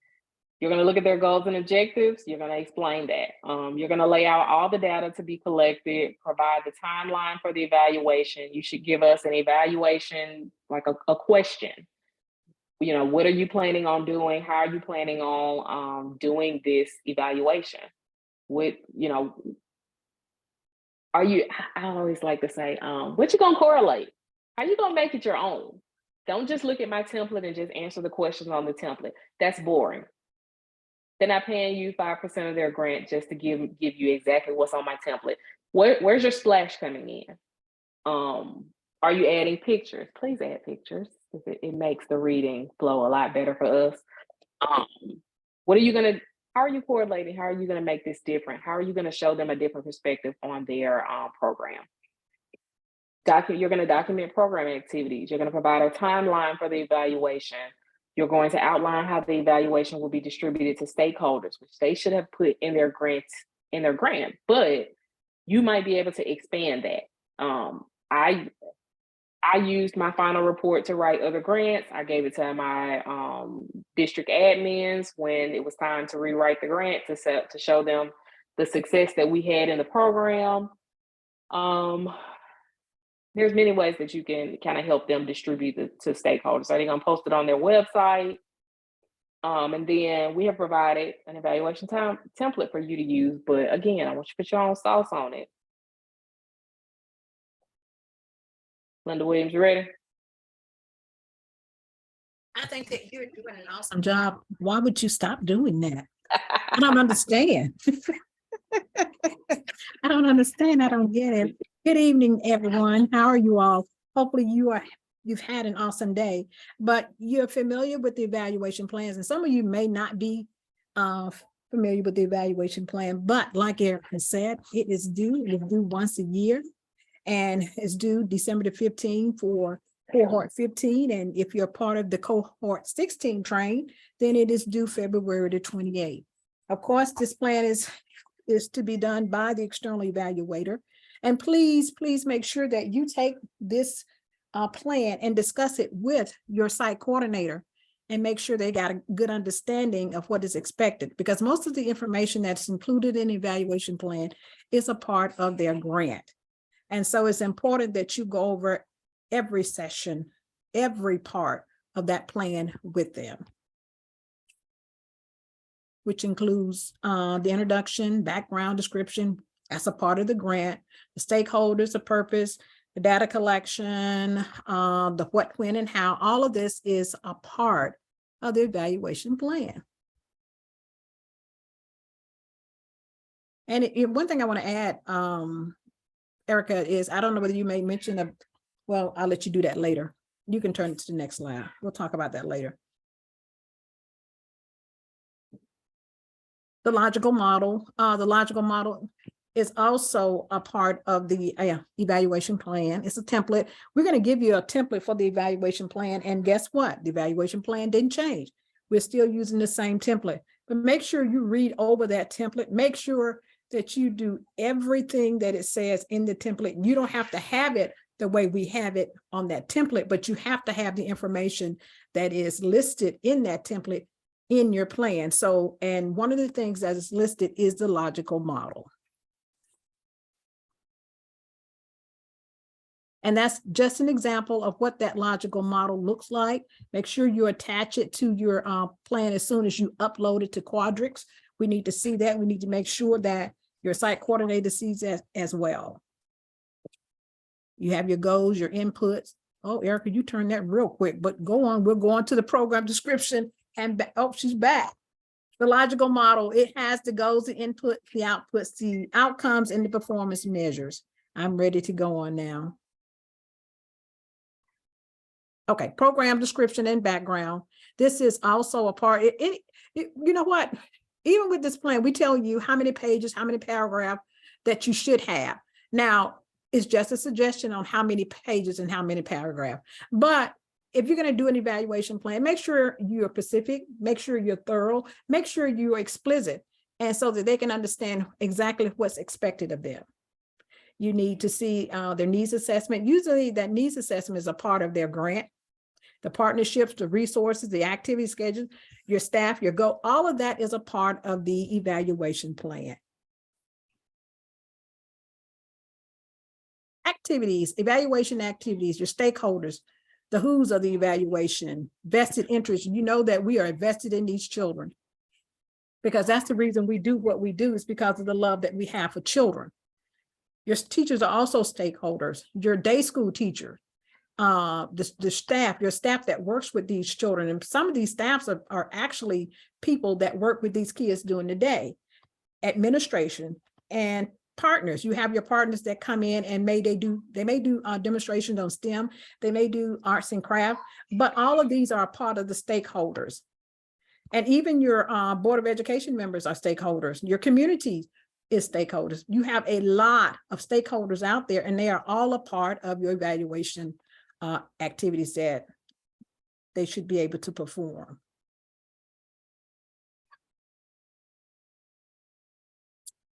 You're going to look at their goals and objectives. You're going to explain that. You're going to lay out all the data to be collected, provide the timeline for the evaluation. You should give us an evaluation, like a question. What are you planning on doing? How are you planning on doing this evaluation? I always like to say, what you going to correlate? How you going to make it your own? Don't just look at my template and just answer the questions on the template. That's boring. They're not paying you 5% of their grant just to give you exactly what's on my template. Where's your splash coming in? Are you adding pictures? Please add pictures. It makes the reading flow a lot better for us. How are you correlating? How are you gonna make this different? How are you gonna show them a different perspective on their program? You're gonna document program activities. You're gonna provide a timeline for the evaluation. You're going to outline how the evaluation will be distributed to stakeholders, which they should have put in their grant, but you might be able to expand that. I used my final report to write other grants. I gave it to my district admins when it was time to rewrite the grant to show them the success that we had in the program. There's many ways that you can kind of help them distribute it to stakeholders. Are they going to post it on their website? And then we have provided an evaluation template for you to use. But again, I want you to put your own sauce on it. Linda Williams, you ready? I think that you're doing an awesome job. Why would you stop doing that? I don't understand. I don't understand. I don't get it. Good evening, everyone. How are you all? Hopefully you've had an awesome day, but you're familiar with the evaluation plans, and some of you may not be familiar with the evaluation plan, but like Eric has said, it is due once a year, and it's due December the 15th for cohort 15. And if you're part of the cohort 16 train, then it is due February the 28th. Of course, this plan is to be done by the external evaluator. And please make sure that you take this plan and discuss it with your site coordinator and make sure they got a good understanding of what is expected, because most of the information that's included in the evaluation plan is a part of their grant. And so it's important that you go over every session, every part of that plan with them, which includes the introduction, background description as a part of the grant, the stakeholders, the purpose, the data collection, the what, when, and how. All of this is a part of the evaluation plan. And one thing I want to add, Erica, is I don't know whether you may mention well, I'll let you do that later. You can turn it to the next slide. We'll talk about that later. The logical model. The logical model is also a part of the evaluation plan. It's a template. We're going to give you a template for the evaluation plan. And guess what? The evaluation plan didn't change. We're still using the same template. But make sure you read over that template. Make sure that you do everything that it says in the template. You don't have to have it the way we have it on that template, but you have to have the information that is listed in that template in your plan. So, and one of the things that is listed is the logical model. And that's just an example of what that logical model looks like. Make sure you attach it to your plan as soon as you upload it to Quadrix. We need to see that. We need to make sure that your site coordinator sees that as well. You have your goals, your inputs. Oh, Erica, you turned that real quick, but go on. We'll go on to the program description and oh, she's back. The logical model, it has the goals, the input, the outputs, the outcomes, and the performance measures. I'm ready to go on now. Okay, program description and background. This is also a part. You know what? Even with this plan, we tell you how many pages, how many paragraphs that you should have. Now, it's just a suggestion on how many pages and how many paragraphs. But if you're going to do an evaluation plan, make sure you're specific, make sure you're thorough, make sure you're explicit, and so that they can understand exactly what's expected of them. You need to see their needs assessment. Usually that needs assessment is a part of their grant. The partnerships, the resources, the activity schedule, your staff, your goal, all of that is a part of the evaluation plan. Activities, evaluation activities, your stakeholders, the who's of the evaluation, vested interest. You know that we are invested in these children because that's the reason we do what we do, is because of the love that we have for children. Your teachers are also stakeholders, your day school teacher, the staff, your staff that works with these children. And some of these staffs are actually people that work with these kids during the day, administration, and partners. You have your partners that come in and they may do demonstrations on STEM, they may do arts and craft, but all of these are a part of the stakeholders. And even your Board of Education members are stakeholders. Your community is stakeholders. You have a lot of stakeholders out there, and they are all a part of your evaluation activities that they should be able to perform.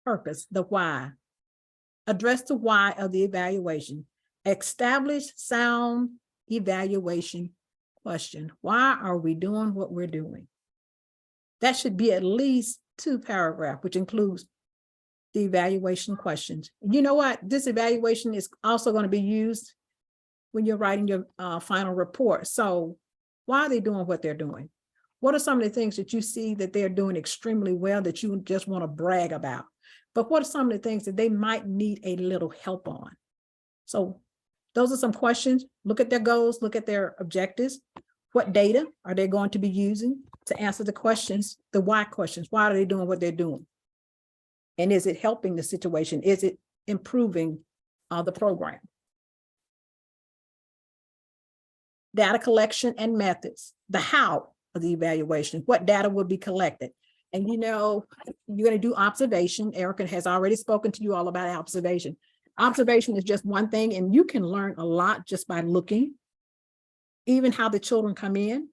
Purpose, the why. Address the why of the evaluation. Establish sound evaluation question. Why are we doing what we're doing? That should be at least 2 paragraphs, which includes the evaluation questions. You know what? This evaluation is also going to be used when you're writing your final report. So why are they doing what they're doing? What are some of the things that you see that they're doing extremely well that you just want to brag about? But what are some of the things that they might need a little help on? So those are some questions. Look at their goals, look at their objectives. What data are they going to be using to answer the questions, the why questions? Why are they doing what they're doing? And is it helping the situation? Is it improving the program? Data collection and methods, the how of the evaluation, what data will be collected. And you know, you're going to do observation. Erica has already spoken to you all about observation. Observation is just one thing, and you can learn a lot just by looking, even how the children come in,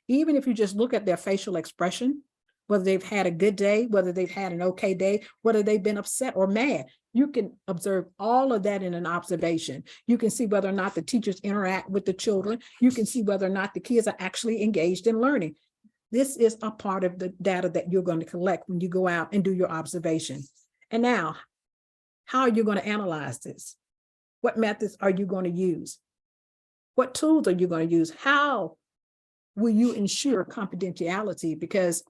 even if you just look at their facial expression, whether they've had a good day, whether they've had an okay day, whether they've been upset or mad. You can observe all of that in an observation. You can see whether or not the teachers interact with the children. You can see whether or not the kids are actually engaged in learning. This is a part of the data that you're going to collect when you go out and do your observation. And now, how are you going to analyze this? What methods are you going to use? What tools are you going to use? How will you ensure confidentiality? Because,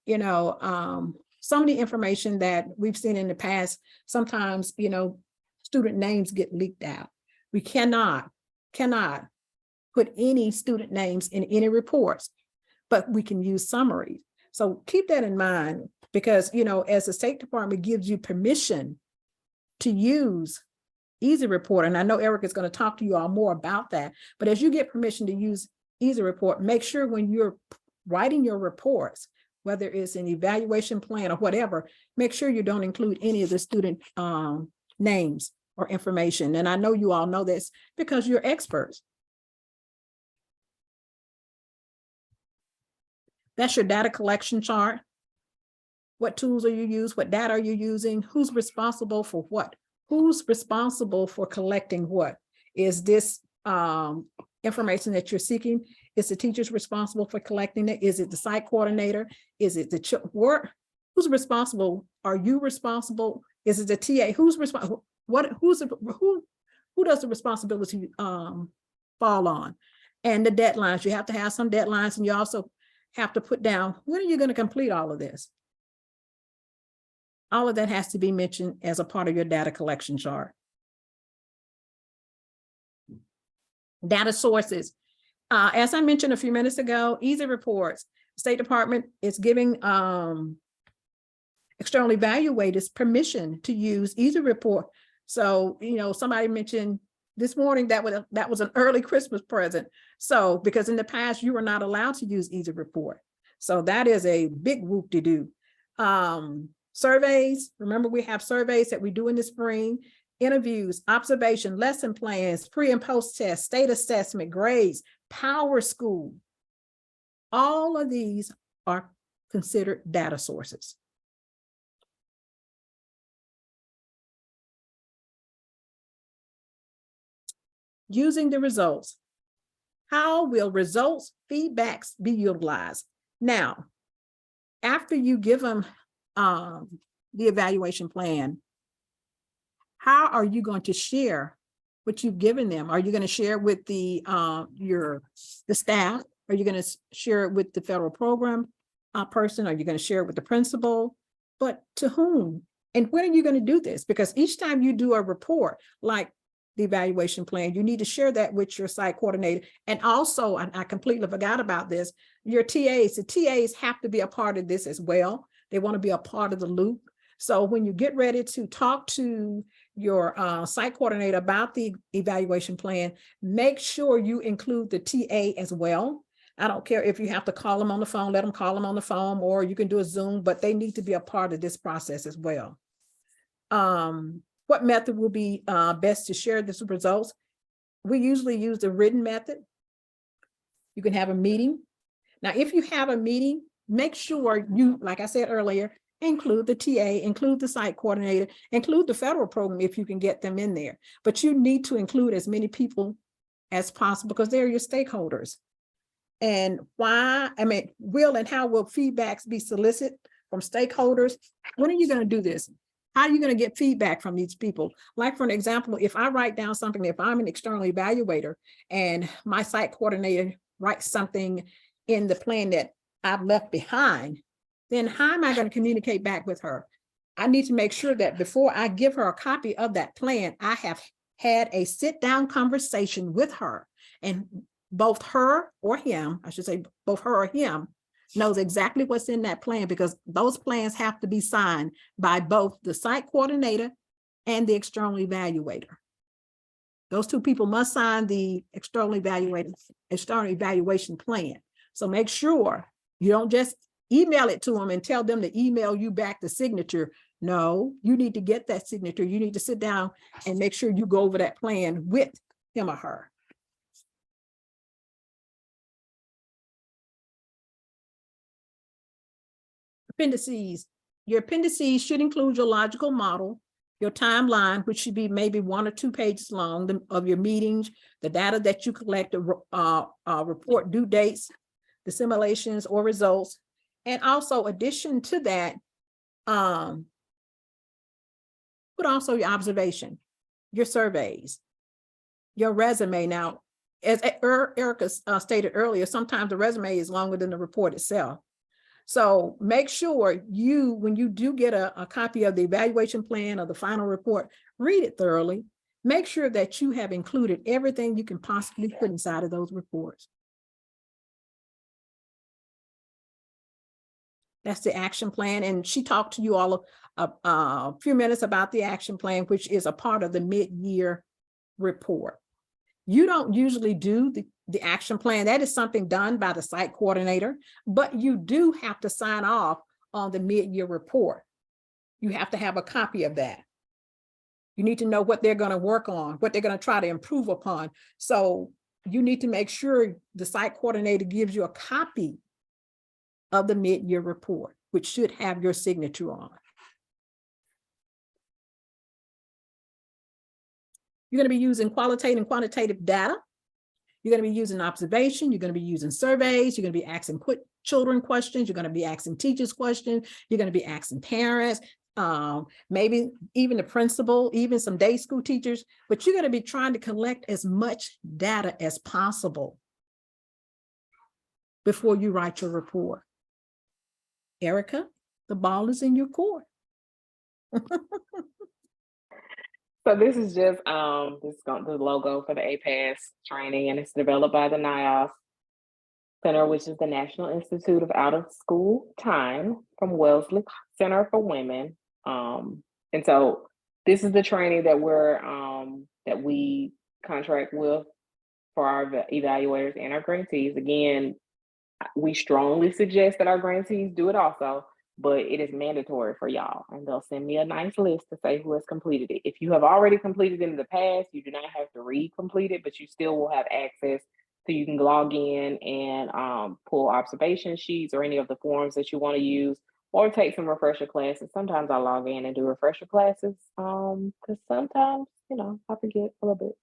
you know, some of the information that we've seen in the past, sometimes, you know, student names get leaked out. We cannot put any student names in any reports, but we can use summaries. So keep that in mind, because, you know, as the State Department gives you permission to use Easy Report, and I know Eric is going to talk to you all more about that, but as you get permission to use Easy Report, make sure when you're writing your reports, whether it's an evaluation plan or whatever, make sure you don't include any of the student names or information. And I know you all know this because you're experts. That's your data collection chart. What tools are you using? What data are you using? Who's responsible for what? Who's responsible for collecting what? Is this information that you're seeking? Is the teachers responsible for collecting it? Is it the site coordinator? Is it the who's responsible? Are you responsible? Is it the TA? Who's responsible? Who does the responsibility fall on? And the deadlines. You have to have some deadlines, and you also have to put down, when are you going to complete all of this? All of that has to be mentioned as a part of your data collection chart. Data sources. As I mentioned a few minutes ago, Easy Reports, State Department is giving external evaluators permission to use Easy Report. So, you know, somebody mentioned this morning that was an early Christmas present. So, because in the past you were not allowed to use Easy Report. So that is a big whoop-de-doo. Surveys, remember we have surveys that we do in the spring, interviews, observation, lesson plans, pre and post tests, state assessment, grades, Power School. All of these are considered data sources. Using the results. How will results, feedbacks be utilized? Now, after you give them the evaluation plan, how are you going to share what you've given them? Are you going to share with the staff? Are you going to share it with the federal program person? Are you going to share it with the principal? But to whom? And when are you going to do this? Because each time you do a report, like the evaluation plan, you need to share that with your site coordinator. And also, and I completely forgot about this, your TAs. The TAs have to be a part of this as well. They want to be a part of the loop. So when you get ready to talk to your site coordinator about the evaluation plan, make sure you include the TA as well. I don't care if you have to call them on the phone, let them call them on the phone, or you can do a Zoom, but they need to be a part of this process as well. What method will be best to share this results? We usually use the written method. You can have a meeting. Now, if you have a meeting, make sure you, like I said earlier, include the TA, include the site coordinator, include the federal program if you can get them in there. But you need to include as many people as possible because they're your stakeholders. And why, I mean, will and how will feedbacks be solicited from stakeholders? When are you going to do this? How are you going to get feedback from these people? Like, for an example, if I write down something, if I'm an external evaluator and my site coordinator writes something in the plan that I've left behind, then how am I going to communicate back with her? I need to make sure that before I give her a copy of that plan, I have had a sit-down conversation with her, and both her or him, I should say both her or him, knows exactly what's in that plan, because those plans have to be signed by both the site coordinator and the external evaluator. Those two people must sign the external evaluation plan. So make sure you don't just email it to them and tell them to email you back the signature. No, you need to get that signature. You need to sit down and make sure you go over that plan with him or her. Appendices. Your appendices should include your logical model, your timeline, which should be maybe 1 or 2 pages long, of your meetings, the data that you collect, report due dates, the simulations or results, and also addition to that, put also your observation, your surveys, your resume. Now, as Erica stated earlier, sometimes the resume is longer than the report itself. So make sure you, when you do get a copy of the evaluation plan or the final report, read it thoroughly. Make sure that you have included everything you can possibly put inside of those reports. That's the action plan. And she talked to you all a few minutes about the action plan, which is a part of the mid-year report. You don't usually do the action plan. That is something done by the site coordinator, but you do have to sign off on the mid-year report. You have to have a copy of that. You need to know what they're going to work on, what they're going to try to improve upon. So you need to make sure the site coordinator gives you a copy of the mid-year report, which should have your signature on. You're going to be using qualitative and quantitative data. You're going to be using observation. You're going to be using surveys. You're going to be asking children questions. You're going to be asking teachers questions. You're going to be asking parents, maybe even the principal, even some day school teachers. But you're going to be trying to collect as much data as possible before you write your report. Erica, the ball is in your court. So this is just the logo for the APAS training, and it's developed by the NIOS Center, which is the National Institute of Out of School Time, from Wellesley Center for Women. And so this is the training that we contract with for our evaluators and our grantees. Again, we strongly suggest that our grantees do it also, but it is mandatory for y'all. And they'll send me a nice list to say who has completed it. If you have already completed it in the past, you do not have to re-complete it, but you still will have access. So you can log in and pull observation sheets or any of the forms that you want to use, or take some refresher classes. Sometimes I log in and do refresher classes because sometimes, I forget a little bit.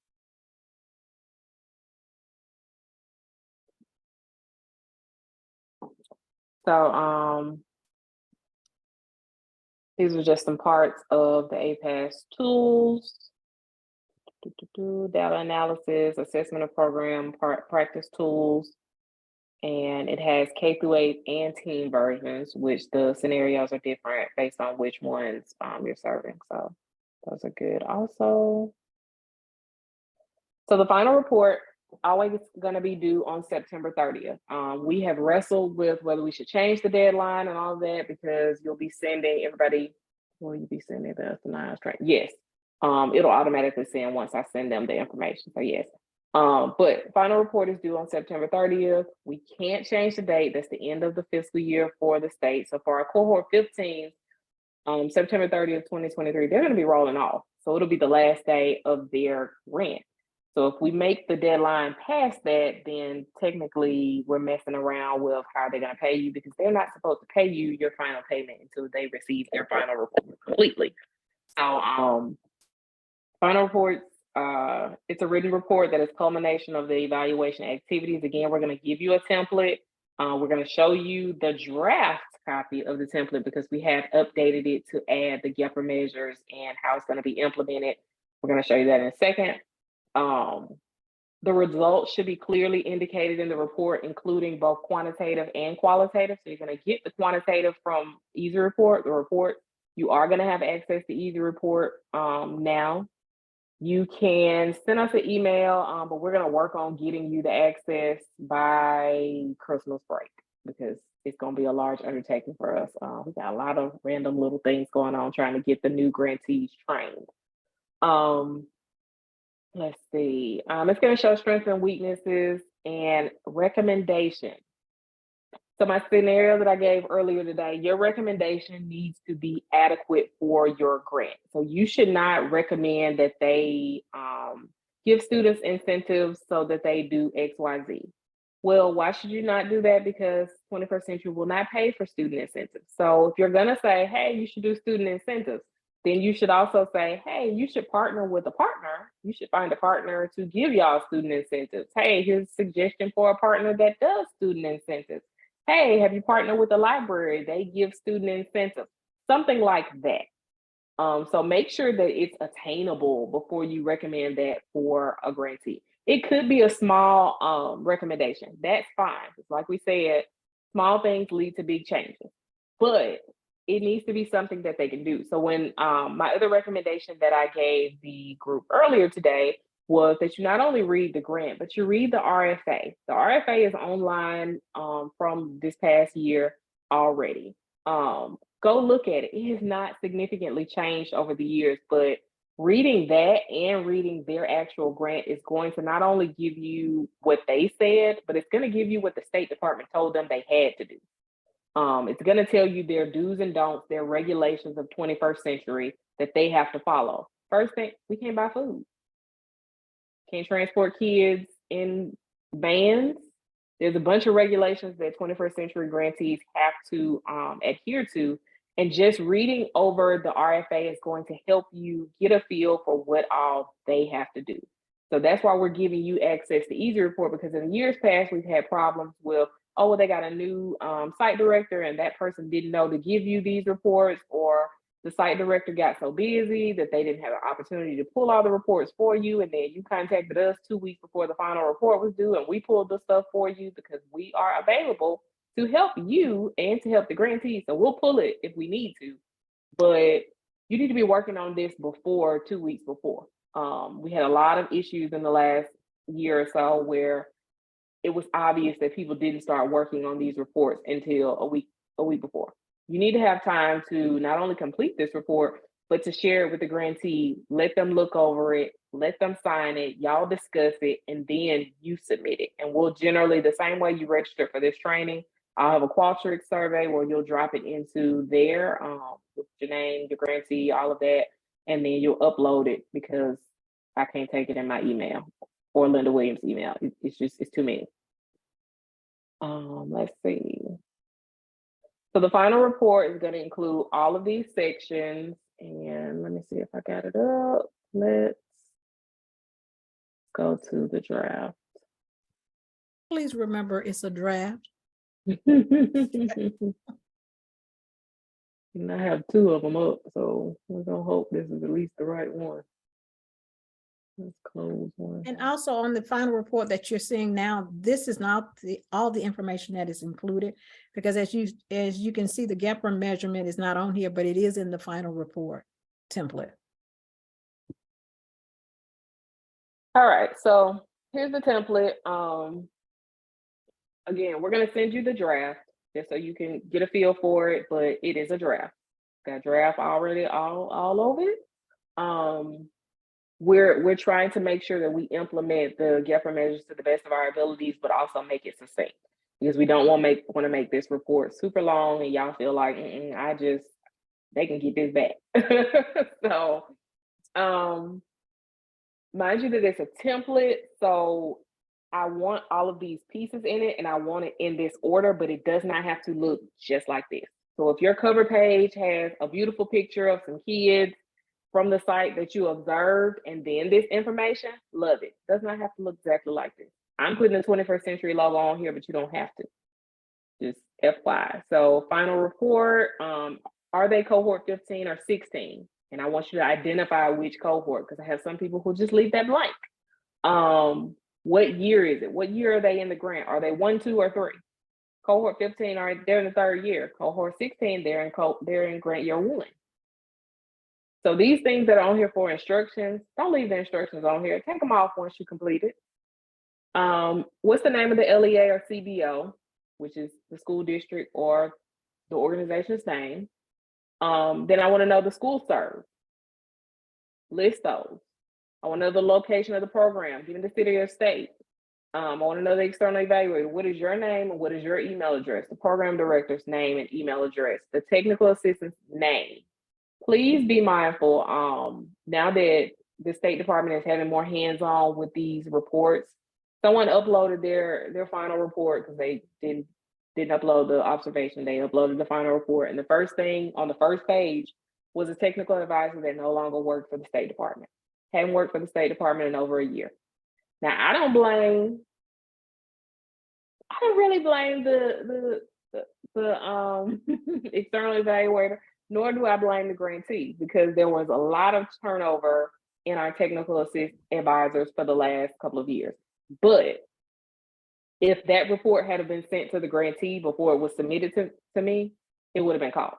So these are just some parts of the APAS tools. Data analysis, assessment of program, practice tools, and it has K through 8 and teen versions, which the scenarios are different based on which ones you're serving. So those are good also. So the final report always going to be due on September 30th. We have wrestled with whether we should change the deadline and all of that, because you'll be sending everybody, will you be sending the NIOS training? Yes. It'll automatically send once I send them the information. So yes. But final report is due on September 30th. We can't change the date. That's the end of the fiscal year for the state. So for our cohort 15, September 30th, 2023, they're going to be rolling off. So it'll be the last day of their grant. So if we make the deadline past that, then technically we're messing around with how they're going to pay you, because they're not supposed to pay you your final payment until they receive their final report completely. So final reports, it's a written report that is culmination of the evaluation activities. Again, we're going to give you a template. We're going to show you the draft copy of the template, because we have updated it to add the GEPR measures and how it's going to be implemented. We're going to show you that in a second. The results should be clearly indicated in the report, including both quantitative and qualitative. So you're going to get the quantitative from Easy Report, the report. You are going to have access to Easy Report now. You can send us an email, but we're going to work on getting you the access by Christmas break because it's going to be a large undertaking for us. We got a lot of random little things going on trying to get the new grantees trained. Let's see. It's going to show strengths and weaknesses and recommendations. So my scenario that I gave earlier today, your recommendation needs to be adequate for your grant. So you should not recommend that they give students incentives so that they do X, Y, Z. Well, why should you not do that? Because 21st Century will not pay for student incentives. So if you're going to say, hey, you should do student incentives, then you should also say, hey, you should partner with a partner. You should find a partner to give y'all student incentives. Hey, here's a suggestion for a partner that does student incentives. Hey, have you partnered with the library? They give student incentives, something like that. So make sure that it's attainable before you recommend that for a grantee. It could be a small recommendation. That's fine. It's like we said, small things lead to big changes, but it needs to be something that they can do. So when my other recommendation that I gave the group earlier today was that you not only read the grant, but you read the RFA. The RFA is online from this past year already. Go look at it. It has not significantly changed over the years, but reading that and reading their actual grant is going to not only give you what they said, but it's going to give you what the State Department told them they had to do. It's going to tell you their do's and don'ts, their regulations of 21st century that they have to follow. First thing, we can't buy food. Can't transport kids in vans. There's a bunch of regulations that 21st century grantees have to adhere to. And just reading over the RFA is going to help you get a feel for what all they have to do. So that's why we're giving you access to Easy Report, because in years past, we've had problems with, oh, well, they got a new site director and that person didn't know to give you these reports, or the site director got so busy that they didn't have an opportunity to pull all the reports for you. And then you contacted us 2 weeks before the final report was due, and we pulled the stuff for you because we are available to help you and to help the grantees. So we'll pull it if we need to, but you need to be working on this before 2 weeks before. We had a lot of issues in the last year or so where it was obvious that people didn't start working on these reports until a week before. You need to have time to not only complete this report, but to share it with the grantee, let them look over it, let them sign it, y'all discuss it, and then you submit it. And we'll generally, the same way you register for this training, I'll have a Qualtrics survey where you'll drop it into there with your name, your grantee, all of that, and then you'll upload it because I can't take it in my email or Linda Williams' email. It's too many. Let's see. So the final report is going to include all of these sections, and let me see if I got it up. Let's go to the draft. Please remember it's a draft. And I have 2 of them up, so we're gonna hope this is at least the right one. Let's close one. And also on the final report that you're seeing now, this is not all the information that is included, because as you can see, the gap measurement is not on here, but it is in the final report template. All right, so here's the template. Again, we're going to send you the draft just so you can get a feel for it, but it is a draft. Got draft already all over it. We're trying to make sure that we implement the GEPR measures to the best of our abilities, but also make it succinct, because we don't want to make this report super long and y'all feel like they can get this back. So mind you that it's a template, so I want all of these pieces in it and I want it in this order, but it does not have to look just like this. So if your cover page has a beautiful picture of some kids from the site that you observed and then this information, love it. Does not have to look exactly like this. I'm putting the 21st Century logo on here, but you don't have to. Just FYI. So final report, are they cohort 15 or 16? And I want you to identify which cohort, because I have some people who just leave that blank. What year is it? What year are they in the grant? Are they 1, 2, or 3? Cohort 15, they're in the 3rd year. Cohort 16, they're in grant year 1. So these things that are on here for instructions, don't leave the instructions on here. Take them off once you complete it. What's the name of the LEA or CBO, which is the school district or the organization's name? Then I want to know the school served. List those. I want to know the location of the program, given the city or state. I want to know the external evaluator. What is your name and what is your email address? The program director's name and email address. The technical assistant's name. Please be mindful. Now that the State Department is having more hands-on with these reports, someone uploaded their final report because they didn't upload the observation. They uploaded the final report, and the first thing on the first page was a technical advisor that no longer worked for the State Department. Hadn't worked for the State Department in over a year. Now, I don't really blame the external evaluator, nor do I blame the grantee, because there was a lot of turnover in our technical assist advisors for the last couple of years. But if that report had been sent to the grantee before it was submitted to me, it would have been caught.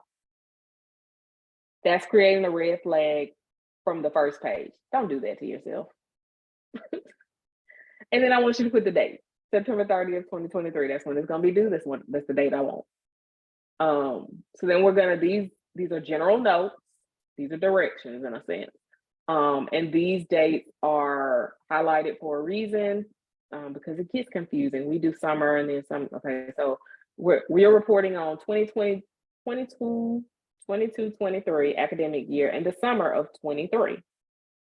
That's creating a red flag from the first page. Don't do that to yourself. And then I want you to put the date, September 30th, 2023. That's when it's going to be due. That's the date I want. So then we're going to, these are general notes. These are directions in a sense. And these dates are highlighted for a reason, because it gets confusing. We do summer and then some. Okay, so we're reporting on 2020, 23 academic year and the summer of 23.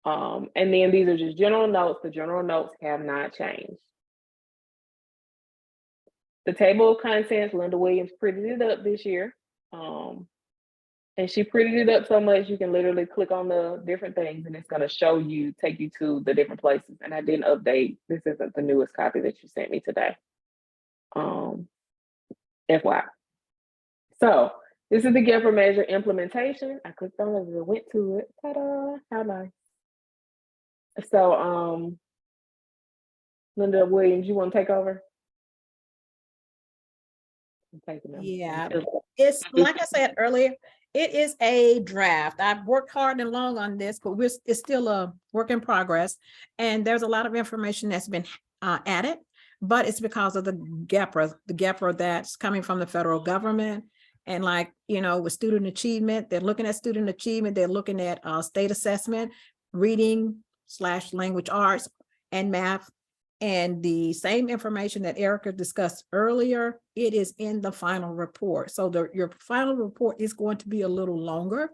And then these are just general notes. The general notes have not changed. The table of contents, Linda Williams prettied it up this year. And she prettied it up so much you can literally click on the different things and it's going to take you to the different places. And I didn't update. This isn't the newest copy that you sent me today. FYI. So this is the Get for Measure implementation. I clicked on it and went to it. Ta-da! How nice. So Linda Williams, you want to take over? Yeah, it's like I said earlier, it is a draft. I've worked hard and long on this, but it's still a work in progress. And there's a lot of information that's been added, but it's because of the GEPRA that's coming from the federal government. And like, with student achievement, they're looking at student achievement, they're looking at state assessment, reading/language arts, and math. And the same information that Erica discussed earlier, it is in the final report. So your final report is going to be a little longer.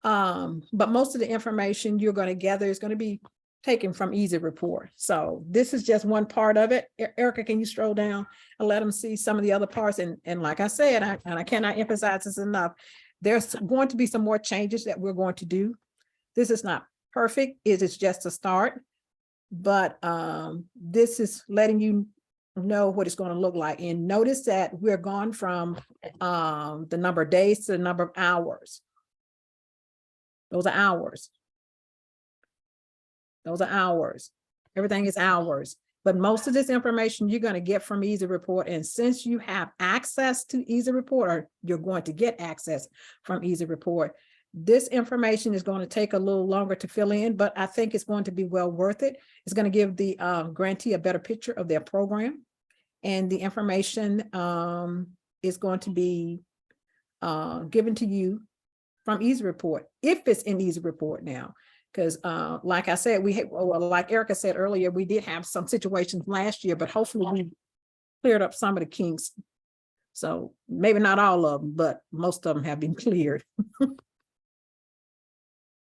But most of the information you're going to gather is going to be taken from Easy Report. So this is just one part of it. Erica, can you scroll down and let them see some of the other parts? And like I said, I cannot emphasize this enough, there's going to be some more changes that we're going to do. This is not perfect. It is just a start. But this is letting you know what it's going to look like. And notice that we're gone from the number of days to the number of hours. Those are hours. Those are hours. Everything is hours. But most of this information you're going to get from Easy Report. And since you have access to Easy Report, or you're going to get access from Easy Report, this information is going to take a little longer to fill in, but I think it's going to be well worth it. It's going to give the grantee a better picture of their program. And the information is going to be given to you from Easy Report, if it's in Easy Report now. Because like I said, like Erica said earlier, we did have some situations last year, but hopefully we cleared up some of the kinks. So maybe not all of them, but most of them have been cleared.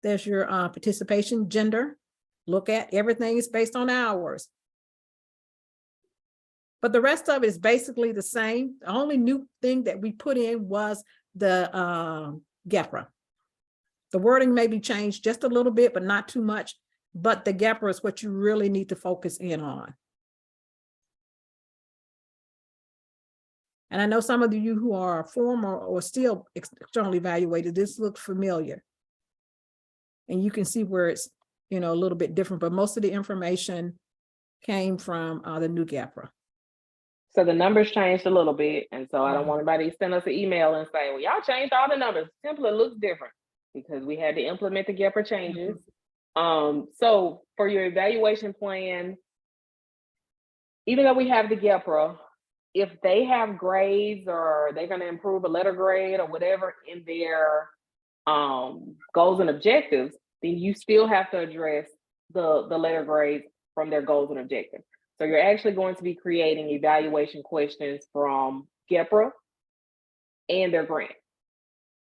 There's your participation, gender. Look at everything is based on hours. But the rest of it is basically the same. The only new thing that we put in was the GEPRA. The wording may be changed just a little bit, but not too much. But the GEPRA is what you really need to focus in on. And I know some of you who are former or still externally evaluated, this looks familiar. And you can see where it's, a little bit different, but most of the information came from the new GAPRA. So the numbers changed a little bit, and so I don't Mhm. want anybody to send us an email and say, well, y'all changed all the numbers. Template looks different because we had to implement the GEPRA changes. So for your evaluation plan, even though we have the GEPRA, if they have grades or they're going to improve a letter grade or whatever in their goals and objectives, then you still have to address the letter grades from their goals and objectives. So you're actually going to be creating evaluation questions from GEPRA and their grant,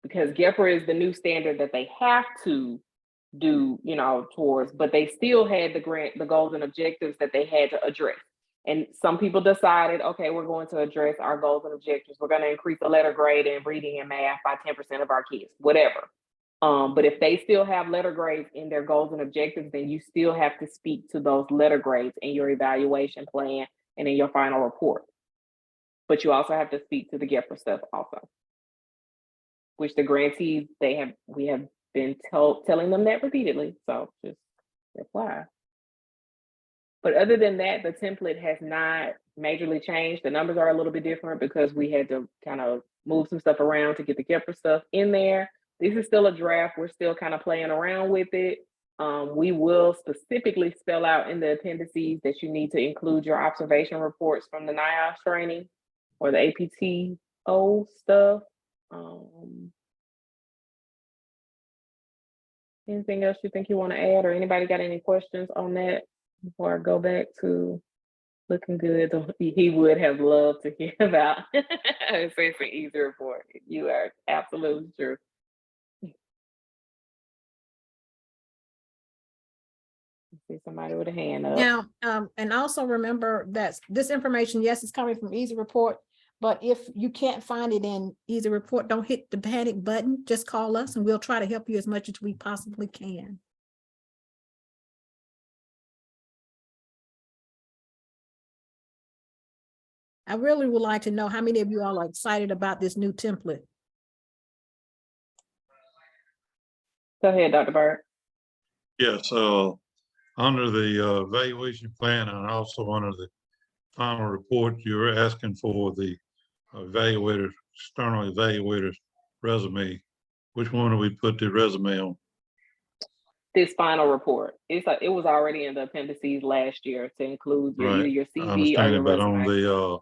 because GEPRA is the new standard that they have to do, you know, towards, but they still had the grant, the goals and objectives that they had to address. And some people decided, okay, we're going to address our goals and objectives. We're going to increase the letter grade in reading and math by 10% of our kids, whatever. But if they still have letter grades in their goals and objectives, then you still have to speak to those letter grades in your evaluation plan and in your final report. But you also have to speak to the GEPRA stuff also, which the grantees, we have been telling them that repeatedly. So just reply. But other than that, the template has not majorly changed. The numbers are a little bit different because we had to kind of move some stuff around to get the GEPRA stuff in there. This is still a draft. We're still kind of playing around with it. We will specifically spell out in the appendices that you need to include your observation reports from the NIOSH training or the APTO stuff. Anything else you think you want to add, or anybody got any questions on that before I go back to looking good? He would have loved to hear about it's an easy report. You are absolutely true. See somebody with a hand up. Now, and also remember that this information, yes, it's coming from Easy Report, but if you can't find it in Easy Report, don't hit the panic button. Just call us and we'll try to help you as much as we possibly can. I really would like to know how many of you all are excited about this new template. Go ahead, Dr. Bird. Yes, under the evaluation plan and also under the final report, you're asking for the evaluator, external evaluator's resume. Which one do we put the resume on? This final report. It was already in the appendices last year to include either your I CV or understand your it, but on resume. the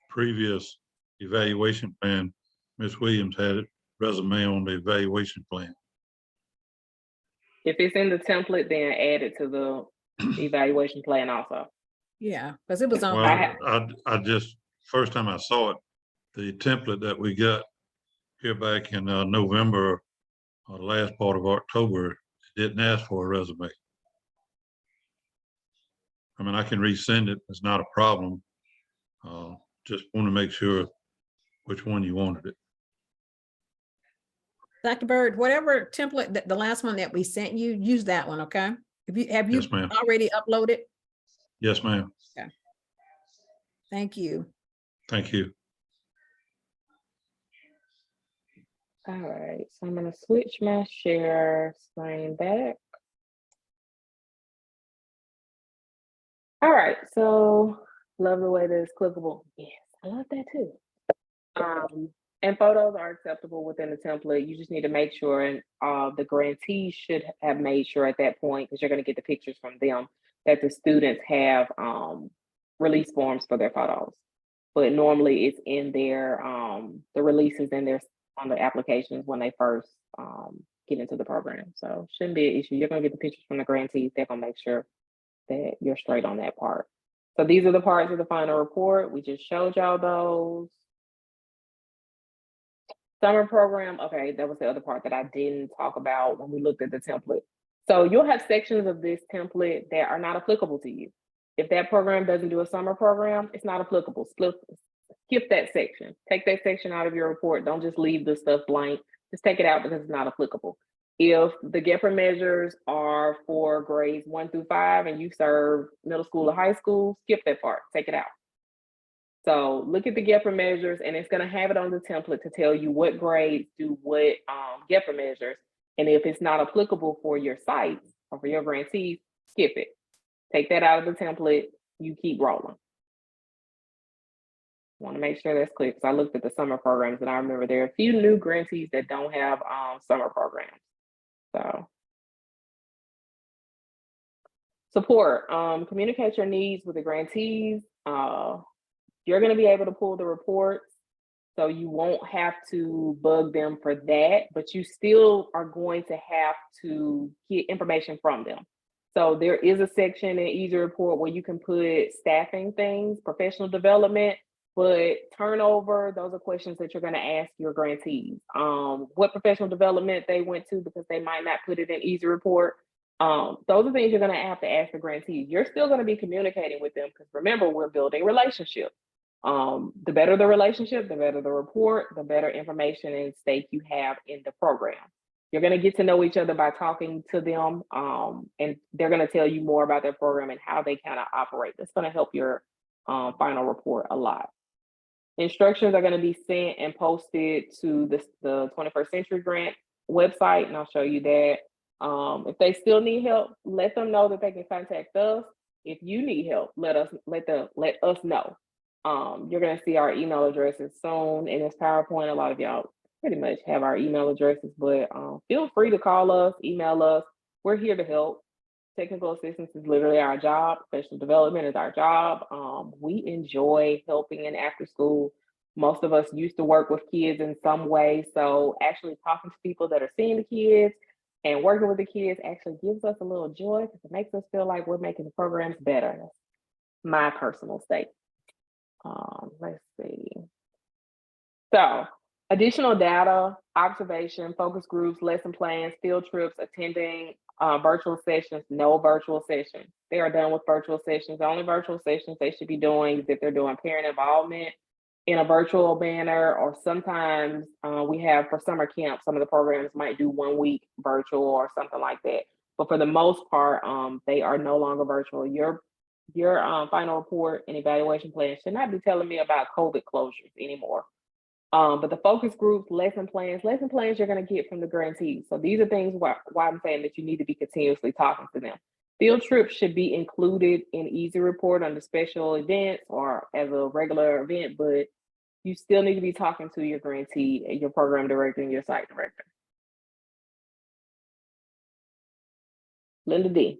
previous evaluation plan, Ms. Williams had it resume on the evaluation plan. If it's in the template, then add it to the evaluation plan also. Yeah, because it was on. Well, I just, first time I saw it, the template that we got here back in November, last part of October, it didn't ask for a resume. I mean, I can resend it. It's not a problem. Just want to make sure which one you wanted it. Dr. Bird, whatever template that the last one that we sent you, use that one, okay? Have you Yes, ma'am. already uploaded? Yes, ma'am. Okay. Thank you. Thank you. All right, so I'm gonna switch my share screen back. All right, so love the way that it's clickable. Yes, I love that too. And photos are acceptable within the template. You just need to make sure, and the grantees should have made sure at that point, because you're going to get the pictures from them, that the students have release forms for their photos. But normally it's in their the releases in their on the applications when they first get into the program. So shouldn't be an issue. You're going to get the pictures from the grantees. They're going to make sure that you're straight on that part. So these are the parts of the final report. We just showed y'all those. Summer program, okay, that was the other part that I didn't talk about when we looked at the template. So you'll have sections of this template that are not applicable to you. If that program doesn't do a summer program, it's not applicable. Skip that section. Take that section out of your report. Don't just leave the stuff blank. Just take it out because it's not applicable. If the GEPRA measures are for grades 1 through 5 and you serve middle school or high school, skip that part, take it out. So look at the GEPRA measures, and it's going to have it on the template to tell you what grades do what GEPRA measures. And if it's not applicable for your sites or for your grantees, skip it. Take that out of the template, you keep rolling. Want to make sure that's clear, because I looked at the summer programs and I remember there are a few new grantees that don't have summer programs. So support, communicate your needs with the grantees. You're going to be able to pull the reports, so you won't have to bug them for that, but you still are going to have to get information from them. So there is a section in Easy Report where you can put staffing things, professional development, but turnover, those are questions that you're going to ask your grantees. What professional development they went to, because they might not put it in Easy Report. Those are things you're going to have to ask the grantees. You're still going to be communicating with them, because remember, we're building relationships. The better the relationship, the better the report, the better information and stake you have in the program. You're going to get to know each other by talking to them, and they're going to tell you more about their program and how they kind of operate. That's going to help your final report a lot. Instructions are going to be sent and posted to the 21st Century Grant website, and I'll show you that. If they still need help, let them know that they can contact us. If you need help, let us know. You're going to see our email addresses soon in this PowerPoint. A lot of y'all pretty much have our email addresses, but feel free to call us, email us. We're here to help. Technical assistance is literally our job. Professional development is our job. We enjoy helping in after school. Most of us used to work with kids in some way. So actually talking to people that are seeing the kids and working with the kids actually gives us a little joy, because it makes us feel like we're making the programs better. That's my personal state. Let's see. So additional data, observation, focus groups, lesson plans, field trips, attending virtual sessions, no virtual sessions. They are done with virtual sessions. The only virtual sessions they should be doing is if they're doing parent involvement in a virtual manner, or sometimes we have for summer camp, some of the programs might do 1 week virtual or something like that. But for the most part, they are no longer virtual. Your final report and evaluation plan should not be telling me about COVID closures anymore. But the focus groups, lesson plans you're going to get from the grantees. So these are things why I'm saying that you need to be continuously talking to them. Field trips should be included in Easy Report under special events or as a regular event, but you still need to be talking to your grantee, your program director, and your site director. Linda D.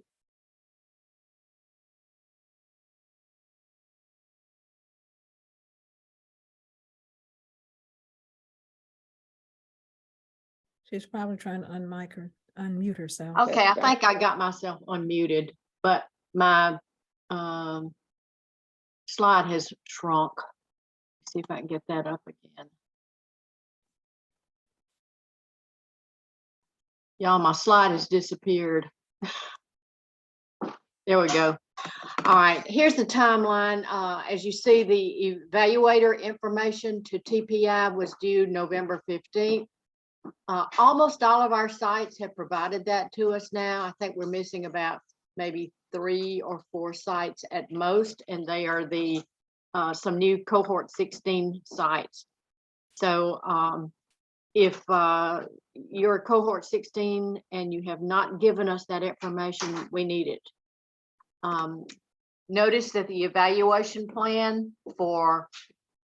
She's probably trying to unmute herself. Okay, I think I got myself unmuted, but my slide has shrunk. Let's see if I can get that up again. Y'all, my slide has disappeared. There we go. All right, here's the timeline. As you see, the evaluator information to TPI was due November 15th. Almost all of our sites have provided that to us now. I think we're missing about maybe 3 or 4 sites at most, and they are the some new cohort 16 sites. So if you're a cohort 16 and you have not given us that information, we need it. Notice that the evaluation plan for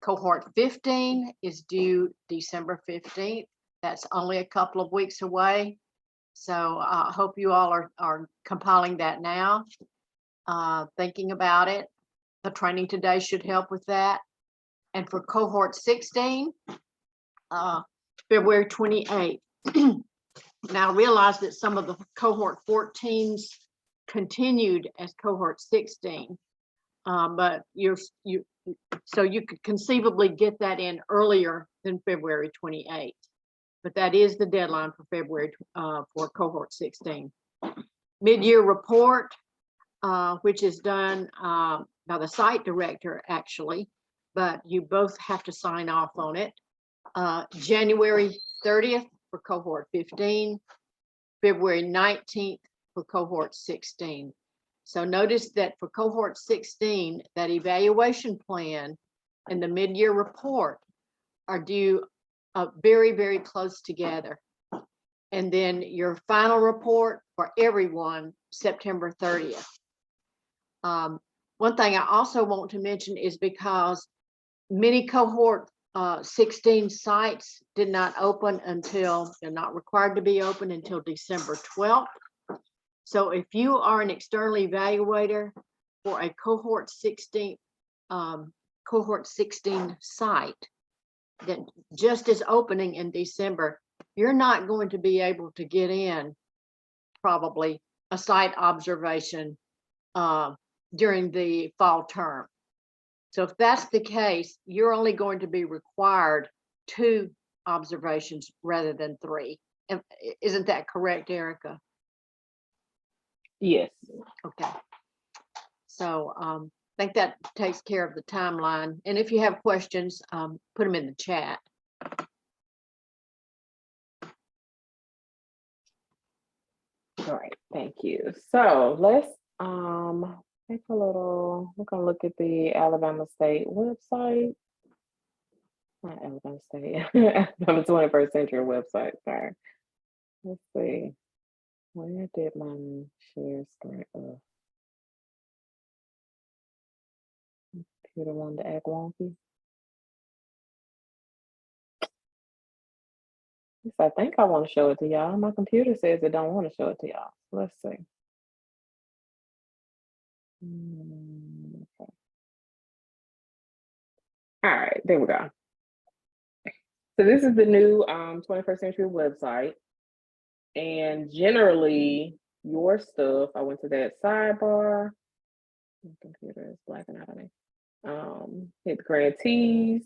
cohort 15 is due December 15th. That's only a couple of weeks away. So I hope you all are compiling that now, thinking about it. The training today should help with that. And for cohort 16, February 28th. Now I realize that some of the cohort 14s continued as cohort 16, but so you could conceivably get that in earlier than February 28th. But that is the deadline for February for cohort 16. Mid-year report, which is done by the site director actually, but you both have to sign off on it. January 30th for cohort 15, February 19th for cohort 16. So notice that for cohort 16, that evaluation plan and the mid-year report are due very, very close together. And then your final report for everyone, September 30th. One thing I also want to mention is because many cohort 16 sites did not open until, they're not required to be open until December 12th. So if you are an external evaluator for a cohort 16 site that just is opening in December, you're not going to be able to get in probably a site observation during the fall term. So if that's the case, you're only going to be required 2 observations rather than 3. And isn't that correct, Erica? Yes. Okay. So I think that takes care of the timeline. And if you have questions, put them in the chat. All right, thank you. So let's take a little, we're gonna look at the Alabama State website. Not Alabama State, Alabama 21st Century website, sorry. Let's see. Where did my share screen? Computer wanted to act wonky. Yes, I think I want to show it to y'all. My computer says it don't want to show it to y'all. Let's see. Okay. All right, there we go. So this is the new 21st Century website. And generally, your stuff, I went to that sidebar. My computer is blacking out on me. Hit the grantees.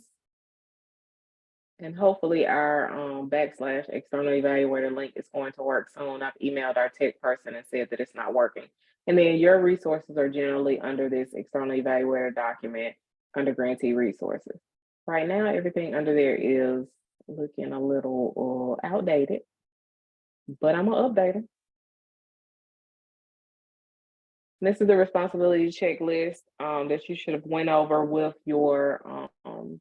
And hopefully our / external evaluator link is going to work soon. I've emailed our tech person and said that it's not working. And then your resources are generally under this external evaluator document under grantee resources. Right now, everything under there is looking a little outdated, but I'm gonna update them. This is the responsibility checklist that you should have went over with your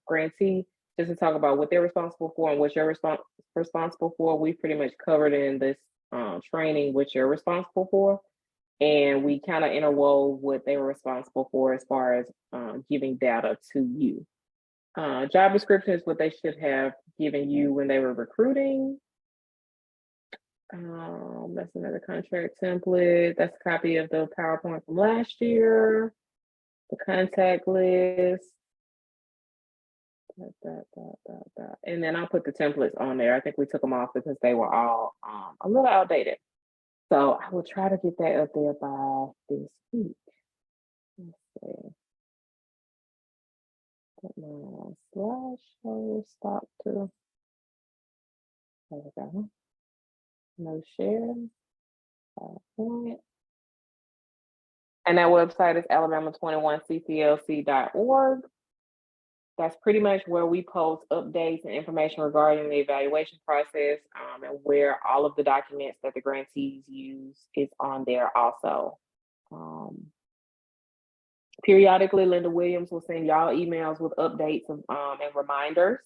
grantee, just to talk about what they're responsible for and what you're responsible for. We pretty much covered in this training what you're responsible for, and we kind of interwove what they were responsible for as far as giving data to you. Job description is what they should have given you when they were recruiting. That's another contract template. That's a copy of the PowerPoint from last year. The contact list. And then I'll put the templates on there. I think we took them off because they were all a little outdated. So I will try to get that up there by this week. Let's see. Put my slideshow stop to. There we go. No share. PowerPoint. And that website is alabama21cclc.org. That's pretty much where we post updates and information regarding the evaluation process, and where all of the documents that the grantees use is on there also. Periodically, Linda Williams will send y'all emails with updates and reminders.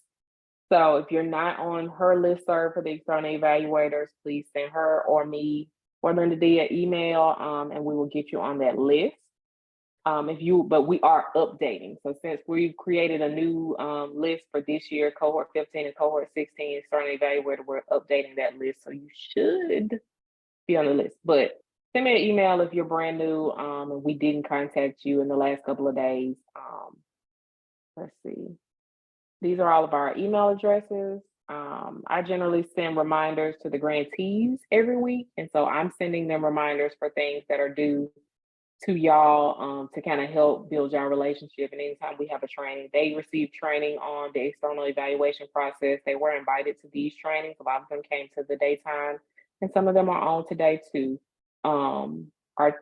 So if you're not on her listserv for the external evaluators, please send her or me or Linda D an email, and we will get you on that list. But we are updating. So since we've created a new list for this year, cohort 15 and cohort 16 external evaluator, we're updating that list. So you should be on the list. But send me an email if you're brand new and we didn't contact you in the last couple of days. Let's see. These are all of our email addresses. I generally send reminders to the grantees every week. And so I'm sending them reminders for things that are due to y'all to kind of help build y'all relationship. And anytime we have a training, they receive training on the external evaluation process. They were invited to these trainings. A lot of them came to the daytime, and some of them are on today too.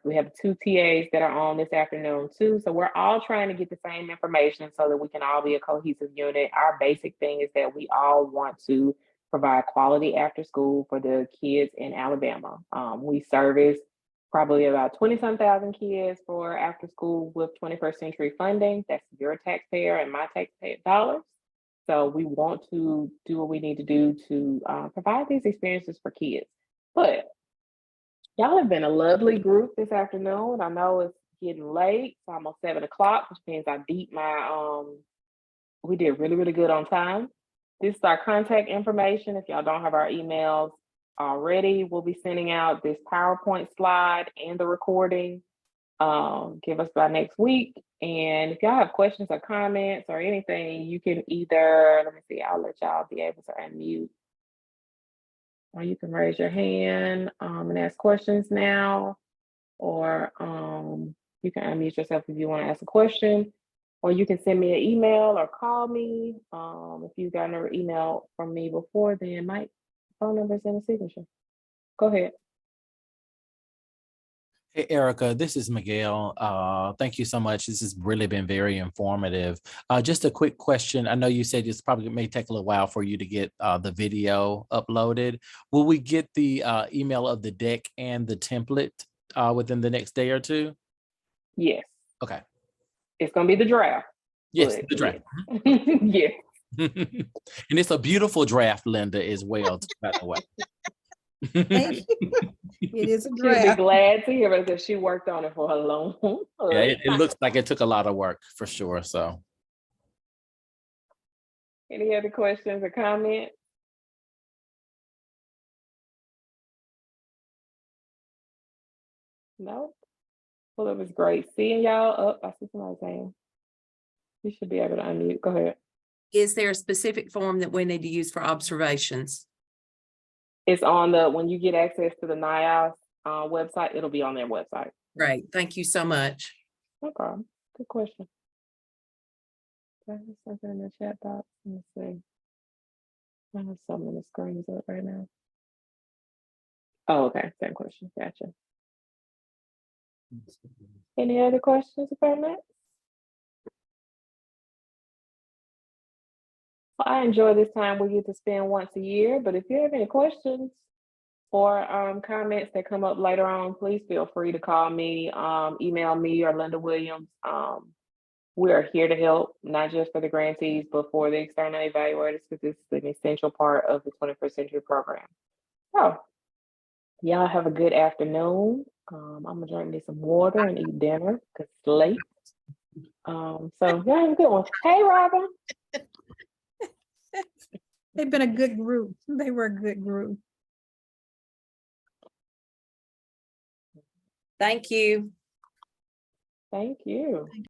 We have 2 TAs that are on this afternoon too. So we're all trying to get the same information so that we can all be a cohesive unit. Our basic thing is that we all want to provide quality after school for the kids in Alabama. We service probably about 20-some thousand kids for after school with 21st Century funding. That's your taxpayer and my taxpayer dollars. So we want to do what we need to do to provide these experiences for kids. But y'all have been a lovely group this afternoon. I know it's getting late. It's almost 7 o'clock, which means I beat my, we did really, really good on time. This is our contact information. If y'all don't have our emails already, we'll be sending out this PowerPoint slide and the recording. Give us by next week. And if y'all have questions or comments or anything, you can either, let me see, I'll let y'all be able to unmute. Or you can raise your hand and ask questions now. Or you can unmute yourself if you want to ask a question. Or you can send me an email or call me. If you got another email from me before, then my phone number is in the signature. Go ahead. Hey, Erica, this is Miguel. Thank you so much. This has really been very informative. Just a quick question. I know you said it's probably may take a little while for you to get the video uploaded. Will we get the email of the deck and the template within the next day or two? Yes. Okay. It's going to be the draft. Yes, but the draft. Yes. And it's a beautiful draft, Linda, as well, by the way. Thank you. It is a She'll be draft. glad to hear it because she worked on it for a long Yeah, it time. looks like it took a lot of work for sure. So Any other questions or comments? No? Well, it was great seeing y'all up. I see somebody saying. You should be able to unmute. Go ahead. Is there a specific form that we need to use for observations? It's on the, when you get access to the NIAS website, it'll be on their website. Great, thank you so much. No problem. Good question. I have something in the chat box. Let me see. I have so many screens up right now. Oh, okay. Same question. Gotcha. Any other questions about that? Well, I enjoy this time we get to spend once a year, but if you have any questions or comments that come up later on, please feel free to call me, email me or Linda Williams. We are here to help, not just for the grantees, but for the external evaluators, because this is an essential part of the 21st century program. So, y'all have a good afternoon. I'm gonna drink me some water and eat dinner because it's late. So y'all have a good one. Hey, Robin. They've been a good group. They were a good group. Thank you. Thank you.